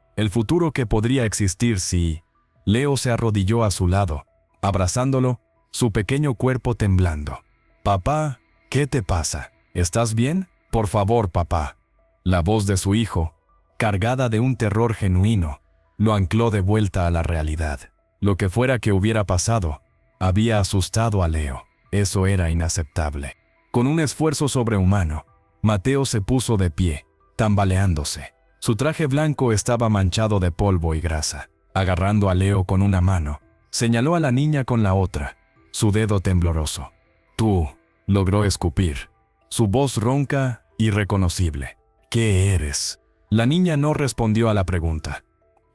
que podría existir si... Leo se arrodilló a su lado, abrazándolo, su pequeño cuerpo temblando. «Papá, ¿qué te pasa? ¿Estás bien? Por favor, papá». La voz de su hijo, cargada de un terror genuino, lo ancló de vuelta a la realidad. Lo que fuera que hubiera pasado, había asustado a Leo. Eso era inaceptable. Con un esfuerzo sobrehumano, Mateo se puso de pie, tambaleándose. Su traje blanco estaba manchado de polvo y grasa. Agarrando a Leo con una mano, señaló a la niña con la otra, su dedo tembloroso. «Tú», logró escupir, su voz ronca, irreconocible. «¿Qué eres?». La niña no respondió a la pregunta.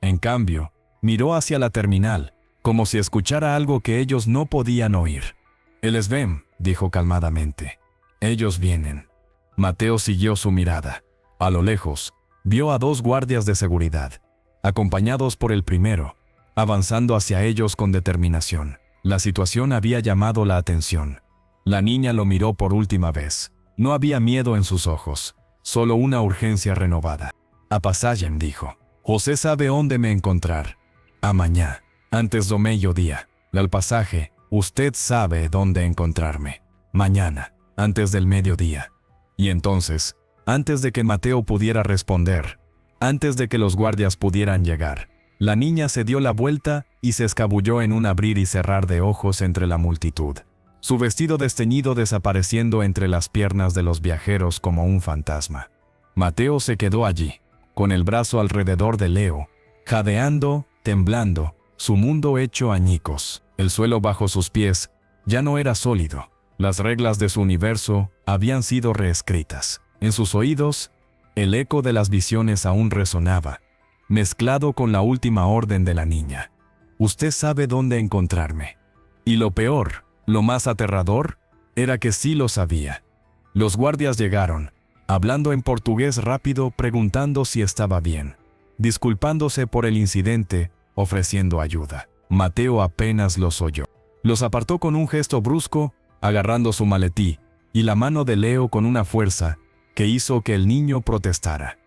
En cambio, miró hacia la terminal, como si escuchara algo que ellos no podían oír. «El SVEM», dijo calmadamente. «Ellos vienen». Mateo siguió su mirada. A lo lejos, vio a 2 guardias de seguridad, acompañados por el primero, avanzando hacia ellos con determinación. La situación había llamado la atención. La niña lo miró por última vez. No había miedo en sus ojos, solo una urgencia renovada. «A passagem», dijo. «José sabe dónde me encontrar. Amanhã, antes do meio-día. Al pasaje, usted sabe dónde encontrarme. Mañana, antes del mediodía». Y entonces, antes de que Mateo pudiera responder, antes de que los guardias pudieran llegar, la niña se dio la vuelta y se escabulló en un abrir y cerrar de ojos entre la multitud. Su vestido desteñido desapareciendo entre las piernas de los viajeros como un fantasma. Mateo se quedó allí, con el brazo alrededor de Leo, jadeando, temblando, su mundo hecho añicos. El suelo bajo sus pies ya no era sólido. Las reglas de su universo habían sido reescritas. En sus oídos, el eco de las visiones aún resonaba, mezclado con la última orden de la niña. «Usted sabe dónde encontrarme». Y lo peor, lo más aterrador, era que sí lo sabía. Los guardias llegaron, hablando en portugués rápido, preguntando si estaba bien, disculpándose por el incidente, ofreciendo ayuda. Mateo apenas los oyó. Los apartó con un gesto brusco, agarrando su maletí, y la mano de Leo con una fuerza que hizo que el niño protestara.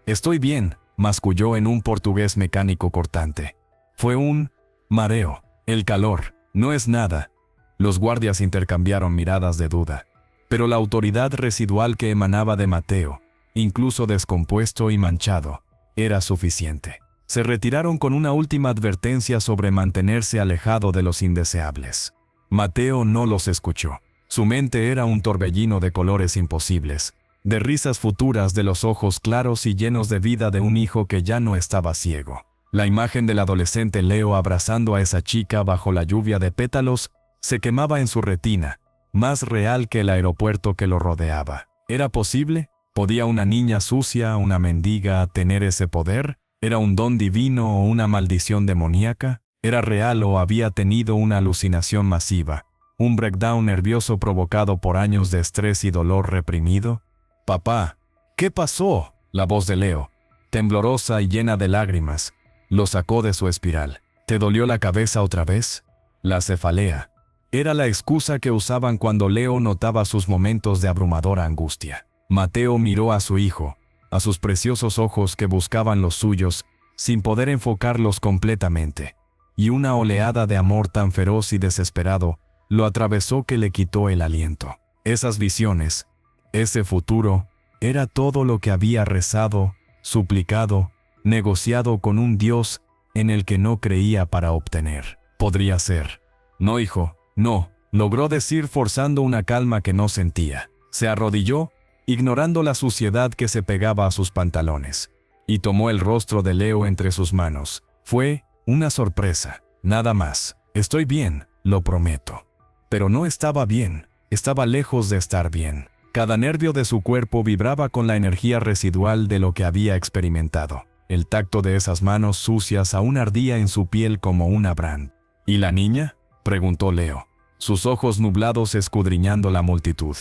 «Estoy bien», masculló en un portugués mecánico cortante. «Fue un mareo. El calor. No es nada». Los guardias intercambiaron miradas de duda, pero la autoridad residual que emanaba de Mateo, incluso descompuesto y manchado, era suficiente. Se retiraron con una última advertencia sobre mantenerse alejado de los indeseables. Mateo no los escuchó. Su mente era un torbellino de colores imposibles, de risas futuras de los ojos claros y llenos de vida de un hijo que ya no estaba ciego. La imagen del adolescente Leo abrazando a esa chica bajo la lluvia de pétalos se quemaba en su retina, más real que el aeropuerto que lo rodeaba. ¿Era posible? ¿Podía una niña sucia, una mendiga, tener ese poder? ¿Era un don divino o una maldición demoníaca? ¿Era real o había tenido una alucinación masiva? ¿Un breakdown nervioso provocado por años de estrés y dolor reprimido? «Papá, ¿qué pasó?», la voz de Leo, temblorosa y llena de lágrimas, lo sacó de su espiral. «¿Te dolió la cabeza otra vez?». La cefalea era la excusa que usaban cuando Leo notaba sus momentos de abrumadora angustia. Mateo miró a su hijo, a sus preciosos ojos que buscaban los suyos, sin poder enfocarlos completamente, y una oleada de amor tan feroz y desesperado lo atravesó que le quitó el aliento. Esas visiones, ese futuro, era todo lo que había rezado, suplicado, negociado con un Dios en el que no creía para obtener. Podría ser. «No, hijo, no», logró decir forzando una calma que no sentía. Se arrodilló, ignorando la suciedad que se pegaba a sus pantalones, y tomó el rostro de Leo entre sus manos. Fue una sorpresa, nada más. «Estoy bien, lo prometo». Pero no estaba bien, estaba lejos de estar bien. Cada nervio de su cuerpo vibraba con la energía residual de lo que había experimentado. El tacto de esas manos sucias aún ardía en su piel como una brand. «¿Y la niña?», preguntó Leo, sus ojos nublados escudriñando la multitud.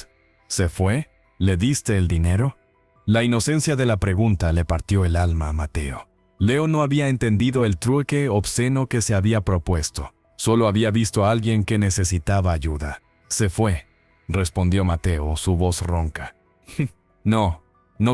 «¿Se fue? ¿Le diste el dinero?». La inocencia de la pregunta le partió el alma a Mateo. Leo no había entendido el trueque obsceno que se había propuesto. Solo había visto a alguien que necesitaba ayuda. «Se fue», respondió Mateo, su voz ronca. No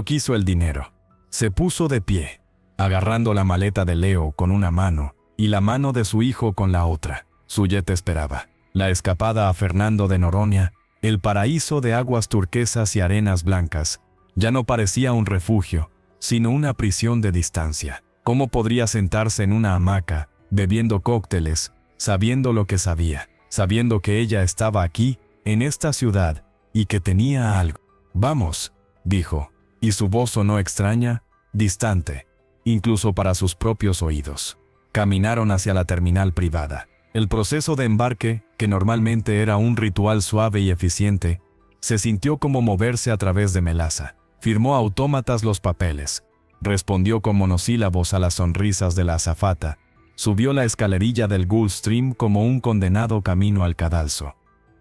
quiso el dinero. Se puso de pie, agarrando la maleta de Leo con una mano y la mano de su hijo con la otra. Su jet esperaba. La escapada a Fernando de Noronha, el paraíso de aguas turquesas y arenas blancas, ya no parecía un refugio, sino una prisión de distancia. ¿Cómo podría sentarse en una hamaca, bebiendo cócteles, sabiendo lo que sabía, sabiendo que ella estaba aquí, en esta ciudad, y que tenía algo? «Vamos», dijo, y su voz sonó extraña, distante, incluso para sus propios oídos. Caminaron hacia la terminal privada. El proceso de embarque, que normalmente era un ritual suave y eficiente, se sintió como moverse a través de melaza. Firmó a autómatas los papeles, respondió con monosílabos a las sonrisas de la azafata, subió la escalerilla del Gulfstream como un condenado camino al cadalso.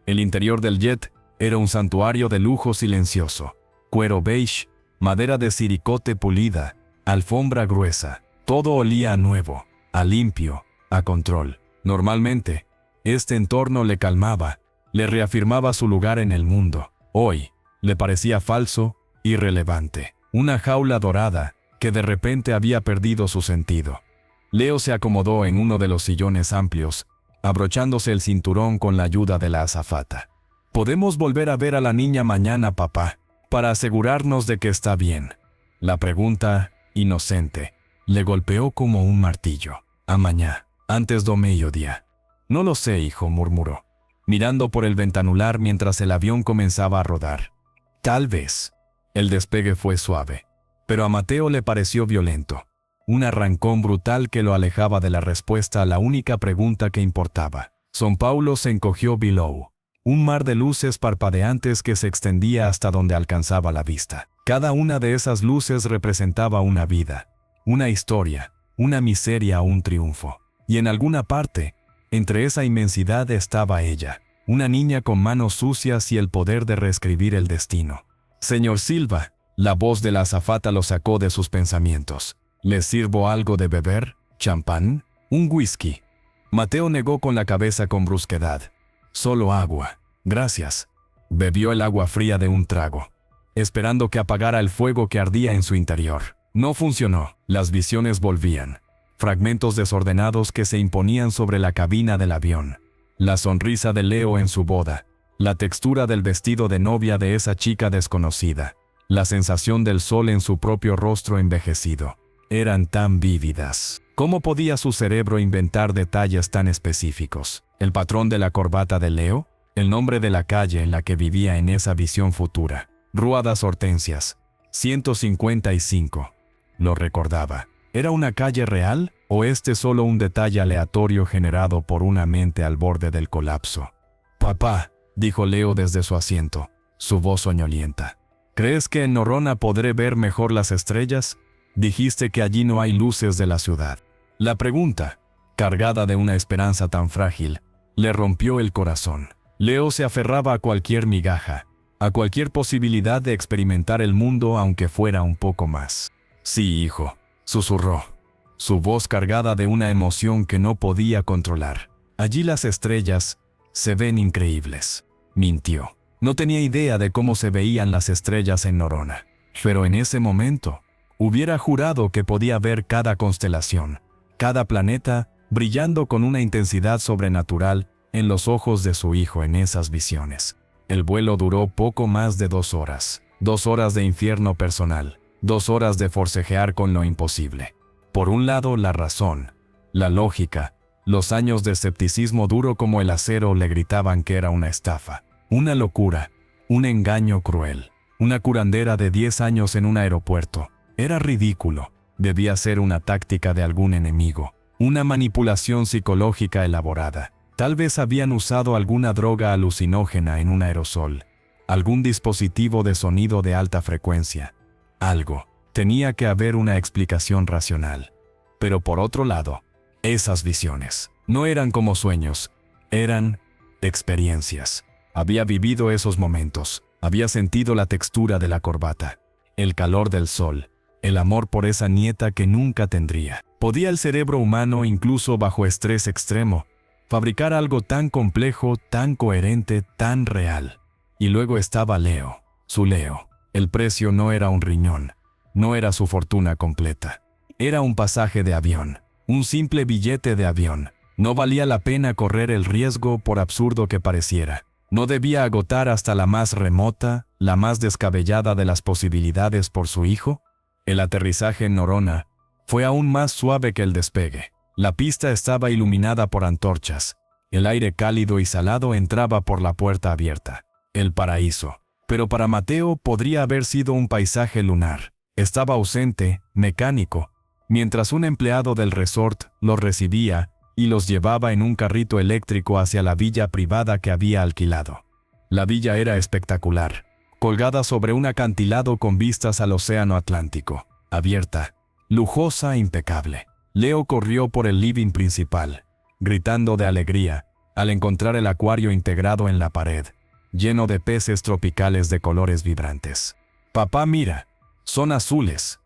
El interior del jet era un santuario de lujo silencioso. Cuero beige, madera de siricote pulida, alfombra gruesa. Todo olía a nuevo, a limpio, a control. Normalmente, este entorno le calmaba, le reafirmaba su lugar en el mundo. Hoy, le parecía falso, irrelevante. Una jaula dorada que de repente había perdido su sentido. Leo se acomodó en uno de los sillones amplios, abrochándose el cinturón con la ayuda de la azafata. «¿Podemos volver a ver a la niña mañana, papá, para asegurarnos de que está bien?». La pregunta, inocente, le golpeó como un martillo. «Amañá, antes do mediodía». «No lo sé, hijo», murmuró, mirando por el ventanular mientras el avión comenzaba a rodar. «Tal vez». El despegue fue suave, pero a Mateo le pareció violento. Un arrancón brutal que lo alejaba de la respuesta a la única pregunta que importaba. São Paulo se encogió below. Un mar de luces parpadeantes que se extendía hasta donde alcanzaba la vista. Cada una de esas luces representaba una vida, una historia, una miseria o un triunfo. Y en alguna parte, entre esa inmensidad estaba ella, una niña con manos sucias y el poder de reescribir el destino. «Señor Silva», la voz de la azafata lo sacó de sus pensamientos. «¿Les sirvo algo de beber? ¿Champán? ¿Un whisky?». Mateo negó con la cabeza con brusquedad. «Solo agua. Gracias». Bebió el agua fría de un trago, esperando que apagara el fuego que ardía en su interior. No funcionó. Las visiones volvían. Fragmentos desordenados que se imponían sobre la cabina del avión. La sonrisa de Leo en su boda. La textura del vestido de novia de esa chica desconocida. La sensación del sol en su propio rostro envejecido. Eran tan vívidas. ¿Cómo podía su cerebro inventar detalles tan específicos? ¿El patrón de la corbata de Leo? ¿El nombre de la calle en la que vivía en esa visión futura? Rua das Hortensias, 155. Lo recordaba. ¿Era una calle real? ¿O este solo un detalle aleatorio generado por una mente al borde del colapso? «Papá», dijo Leo desde su asiento, su voz soñolienta. «¿Crees que en Norona podré ver mejor las estrellas? Dijiste que allí no hay luces de la ciudad». La pregunta, cargada de una esperanza tan frágil, le rompió el corazón. Leo se aferraba a cualquier migaja, a cualquier posibilidad de experimentar el mundo aunque fuera un poco más. «Sí, hijo», susurró, su voz cargada de una emoción que no podía controlar. «Allí las estrellas se ven increíbles». Mintió. No tenía idea de cómo se veían las estrellas en Norona, pero en ese momento hubiera jurado que podía ver cada constelación, cada planeta brillando con una intensidad sobrenatural en los ojos de su hijo en esas visiones. El vuelo duró poco más de 2 horas. 2 horas de infierno personal. 2 horas de forcejear con lo imposible. Por un lado, la razón, la lógica, los años de escepticismo duro como el acero le gritaban que era una estafa, una locura, un engaño cruel, una curandera de 10 años en un aeropuerto. Era ridículo. Debía ser una táctica de algún enemigo, una manipulación psicológica elaborada. Tal vez habían usado alguna droga alucinógena en un aerosol, algún dispositivo de sonido de alta frecuencia. Algo. Tenía que haber una explicación racional. Pero por otro lado, esas visiones no eran como sueños, eran experiencias. Había vivido esos momentos, había sentido la textura de la corbata, el calor del sol, el amor por esa nieta que nunca tendría. ¿Podía el cerebro humano, incluso bajo estrés extremo, fabricar algo tan complejo, tan coherente, tan real? Y luego estaba Leo, su Leo. El precio no era un riñón, no era su fortuna completa. Era un pasaje de avión, un simple billete de avión. No valía la pena correr el riesgo por absurdo que pareciera. No debía agotar hasta la más remota, la más descabellada de las posibilidades por su hijo. El aterrizaje en Norona fue aún más suave que el despegue. La pista estaba iluminada por antorchas. El aire cálido y salado entraba por la puerta abierta. El paraíso. Pero para Mateo podría haber sido un paisaje lunar. Estaba ausente, mecánico, mientras un empleado del resort los recibía y los llevaba en un carrito eléctrico hacia la villa privada que había alquilado. La villa era espectacular, colgada sobre un acantilado con vistas al océano Atlántico, abierta, lujosa e impecable. Leo corrió por el living principal, gritando de alegría, al encontrar el acuario integrado en la pared, lleno de peces tropicales de colores vibrantes. «Papá, mira, son azules».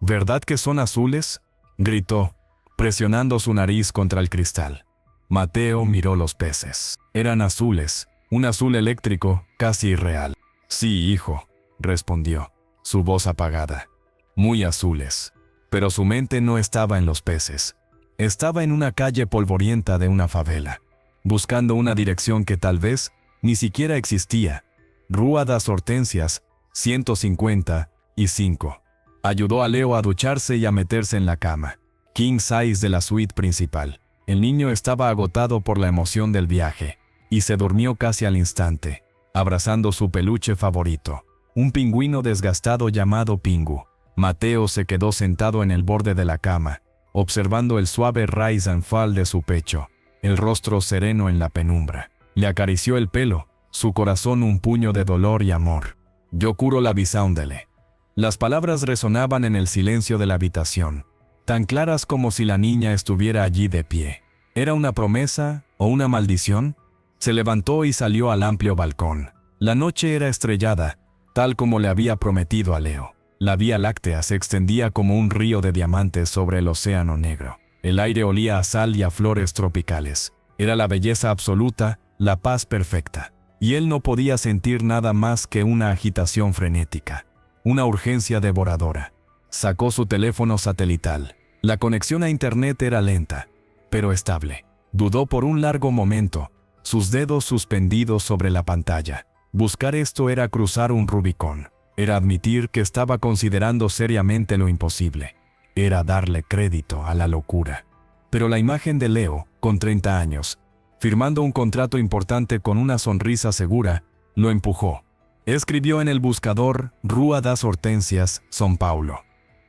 «¿Verdad que son azules?», gritó, presionando su nariz contra el cristal. Mateo miró los peces. Eran azules, un azul eléctrico, casi irreal. «Sí, hijo», respondió, su voz apagada. «Muy azules». Pero su mente no estaba en los peces. Estaba en una calle polvorienta de una favela, buscando una dirección que tal vez ni siquiera existía. Rua das Hortensias, 155. Ayudó a Leo a ducharse y a meterse en la cama, king size de la suite principal. El niño estaba agotado por la emoción del viaje, y se durmió casi al instante, abrazando su peluche favorito, un pingüino desgastado llamado Pingu. Mateo se quedó sentado en el borde de la cama, observando el suave rise and fall de su pecho, el rostro sereno en la penumbra. Le acarició el pelo, su corazón un puño de dolor y amor. «Yo curo la bisaundele». Las palabras resonaban en el silencio de la habitación, tan claras como si la niña estuviera allí de pie. ¿Era una promesa o una maldición? Se levantó y salió al amplio balcón. La noche era estrellada, tal como le había prometido a Leo. La Vía Láctea se extendía como un río de diamantes sobre el océano negro. El aire olía a sal y a flores tropicales. Era la belleza absoluta, la paz perfecta. Y él no podía sentir nada más que una agitación frenética, una urgencia devoradora. Sacó su teléfono satelital. La conexión a internet era lenta, pero estable. Dudó por un largo momento, sus dedos suspendidos sobre la pantalla. Buscar esto era cruzar un Rubicón. Era admitir que estaba considerando seriamente lo imposible. Era darle crédito a la locura. Pero la imagen de Leo, con 30 años, firmando un contrato importante con una sonrisa segura, lo empujó. Escribió en el buscador Rua das Hortensias, São Paulo.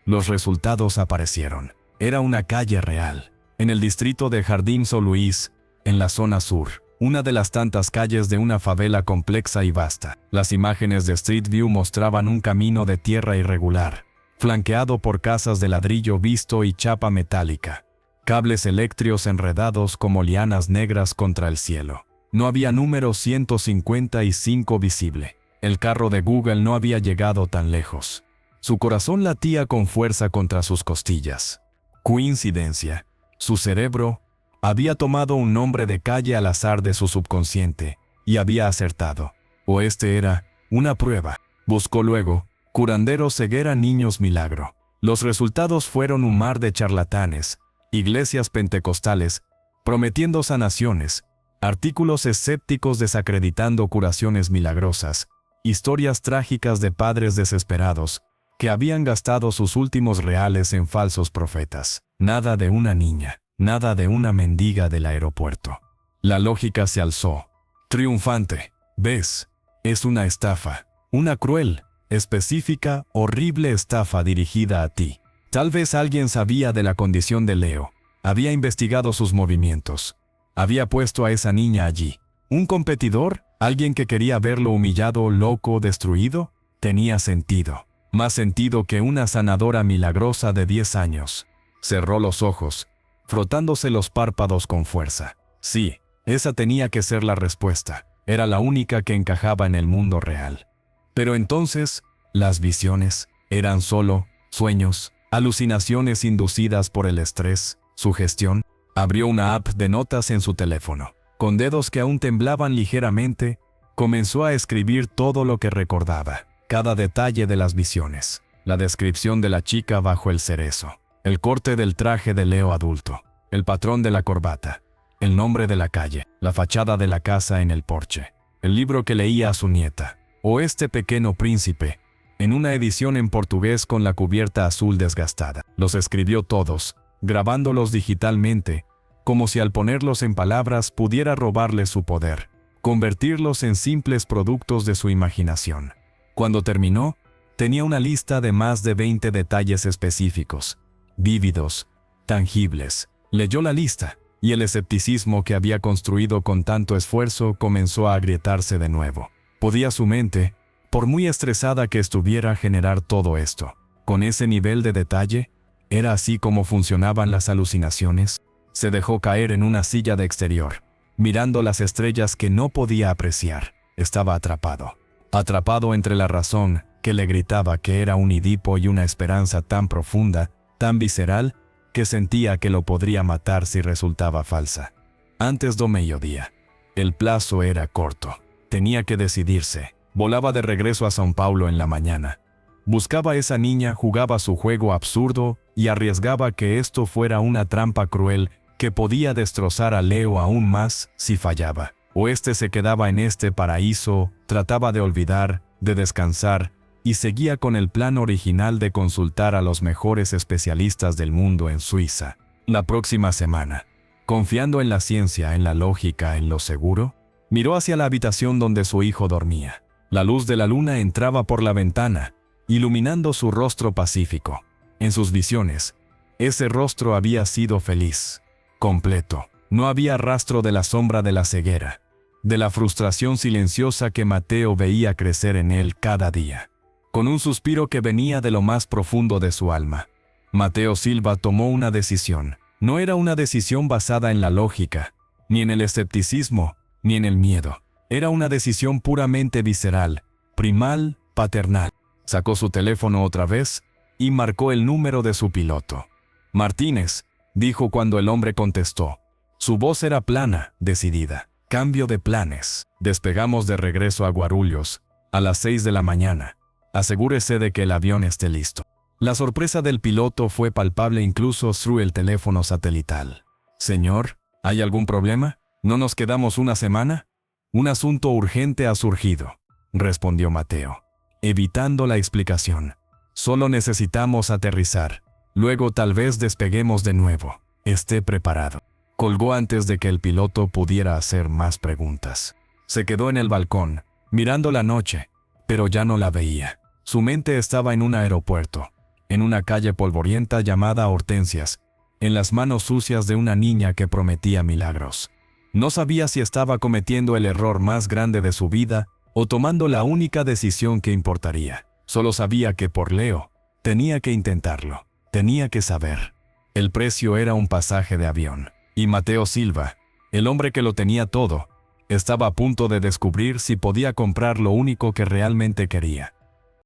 Los resultados aparecieron. Era una calle real, en el distrito de Jardín São Luís, en la zona sur, una de las tantas calles de una favela compleja y vasta. Las imágenes de Street View mostraban un camino de tierra irregular, flanqueado por casas de ladrillo visto y chapa metálica. Cables eléctricos enredados como lianas negras contra el cielo. No había número 155 visible. El carro de Google no había llegado tan lejos. Su corazón latía con fuerza contra sus costillas. Coincidencia. Su cerebro había tomado un nombre de calle al azar de su subconsciente y había acertado. O este era una prueba. Buscó luego, curandero, ceguera, niños, milagro. Los resultados fueron un mar de charlatanes, iglesias pentecostales, prometiendo sanaciones, artículos escépticos desacreditando curaciones milagrosas, historias trágicas de padres desesperados que habían gastado sus últimos reales en falsos profetas. Nada de una niña, nada de una mendiga del aeropuerto. La lógica se alzó, triunfante. ¿Ves? Es una estafa, una cruel, específica, horrible estafa dirigida a ti. Tal vez alguien sabía de la condición de Leo, había investigado sus movimientos, había puesto a esa niña allí. ¿Un competidor? ¿Alguien que quería verlo humillado, loco, destruido? Tenía sentido, más sentido que una sanadora milagrosa de 10 años. Cerró los ojos, frotándose los párpados con fuerza. Sí, esa tenía que ser la respuesta, era la única que encajaba en el mundo real. Pero entonces, las visiones eran solo sueños, alucinaciones inducidas por el estrés, sugestión. Abrió una app de notas en su teléfono. Con dedos que aún temblaban ligeramente, comenzó a escribir todo lo que recordaba, cada detalle de las visiones, la descripción de la chica bajo el cerezo, el corte del traje de Leo adulto, el patrón de la corbata, el nombre de la calle, la fachada de la casa en el porche, el libro que leía a su nieta, o este Pequeño Príncipe, en una edición en portugués con la cubierta azul desgastada. Los escribió todos, grabándolos digitalmente, como si al ponerlos en palabras pudiera robarles su poder, convertirlos en simples productos de su imaginación. Cuando terminó, tenía una lista de más de 20 detalles específicos, vívidos, tangibles. Leyó la lista, y el escepticismo que había construido con tanto esfuerzo comenzó a agrietarse de nuevo. ¿Podía su mente, por muy estresada que estuviera, generar todo esto? ¿Con ese nivel de detalle? ¿Era así como funcionaban las alucinaciones? Se dejó caer en una silla de exterior, mirando las estrellas que no podía apreciar. Estaba atrapado. Atrapado entre la razón, que le gritaba que era un Edipo, y una esperanza tan profunda, tan visceral, que sentía que lo podría matar si resultaba falsa. Antes do mediodía. El plazo era corto. Tenía que decidirse. Volaba de regreso a São Paulo en la mañana. Buscaba a esa niña, jugaba su juego absurdo y arriesgaba que esto fuera una trampa cruel que podía destrozar a Leo aún más si fallaba. O este se quedaba en este paraíso, trataba de olvidar, de descansar, y seguía con el plan original de consultar a los mejores especialistas del mundo en Suiza. La próxima semana, confiando en la ciencia, en la lógica, en lo seguro, miró hacia la habitación donde su hijo dormía. La luz de la luna entraba por la ventana, iluminando su rostro pacífico. En sus visiones, ese rostro había sido feliz, completo. No había rastro de la sombra de la ceguera, de la frustración silenciosa que Mateo veía crecer en él cada día. Con un suspiro que venía de lo más profundo de su alma, Mateo Silva tomó una decisión. No era una decisión basada en la lógica, ni en el escepticismo, ni en el miedo. Era una decisión puramente visceral, primal, paternal. Sacó su teléfono otra vez y marcó el número de su piloto. Martínez, dijo cuando el hombre contestó. Su voz era plana, decidida. Cambio de planes. Despegamos de regreso a Guarulhos, a las 6 de la mañana. Asegúrese de que el avión esté listo. La sorpresa del piloto fue palpable incluso through el teléfono satelital. Señor, ¿hay algún problema? ¿No nos quedamos una semana? Un asunto urgente ha surgido, respondió Mateo, evitando la explicación. Solo necesitamos aterrizar. Luego tal vez despeguemos de nuevo. Esté preparado. Colgó antes de que el piloto pudiera hacer más preguntas. Se quedó en el balcón, mirando la noche, pero ya no la veía. Su mente estaba en un aeropuerto, en una calle polvorienta llamada Hortensias, en las manos sucias de una niña que prometía milagros. No sabía si estaba cometiendo el error más grande de su vida o tomando la única decisión que importaría. Solo sabía que por Leo tenía que intentarlo, tenía que saber. El precio era un pasaje de avión. Y Mateo Silva, el hombre que lo tenía todo, estaba a punto de descubrir si podía comprar lo único que realmente quería.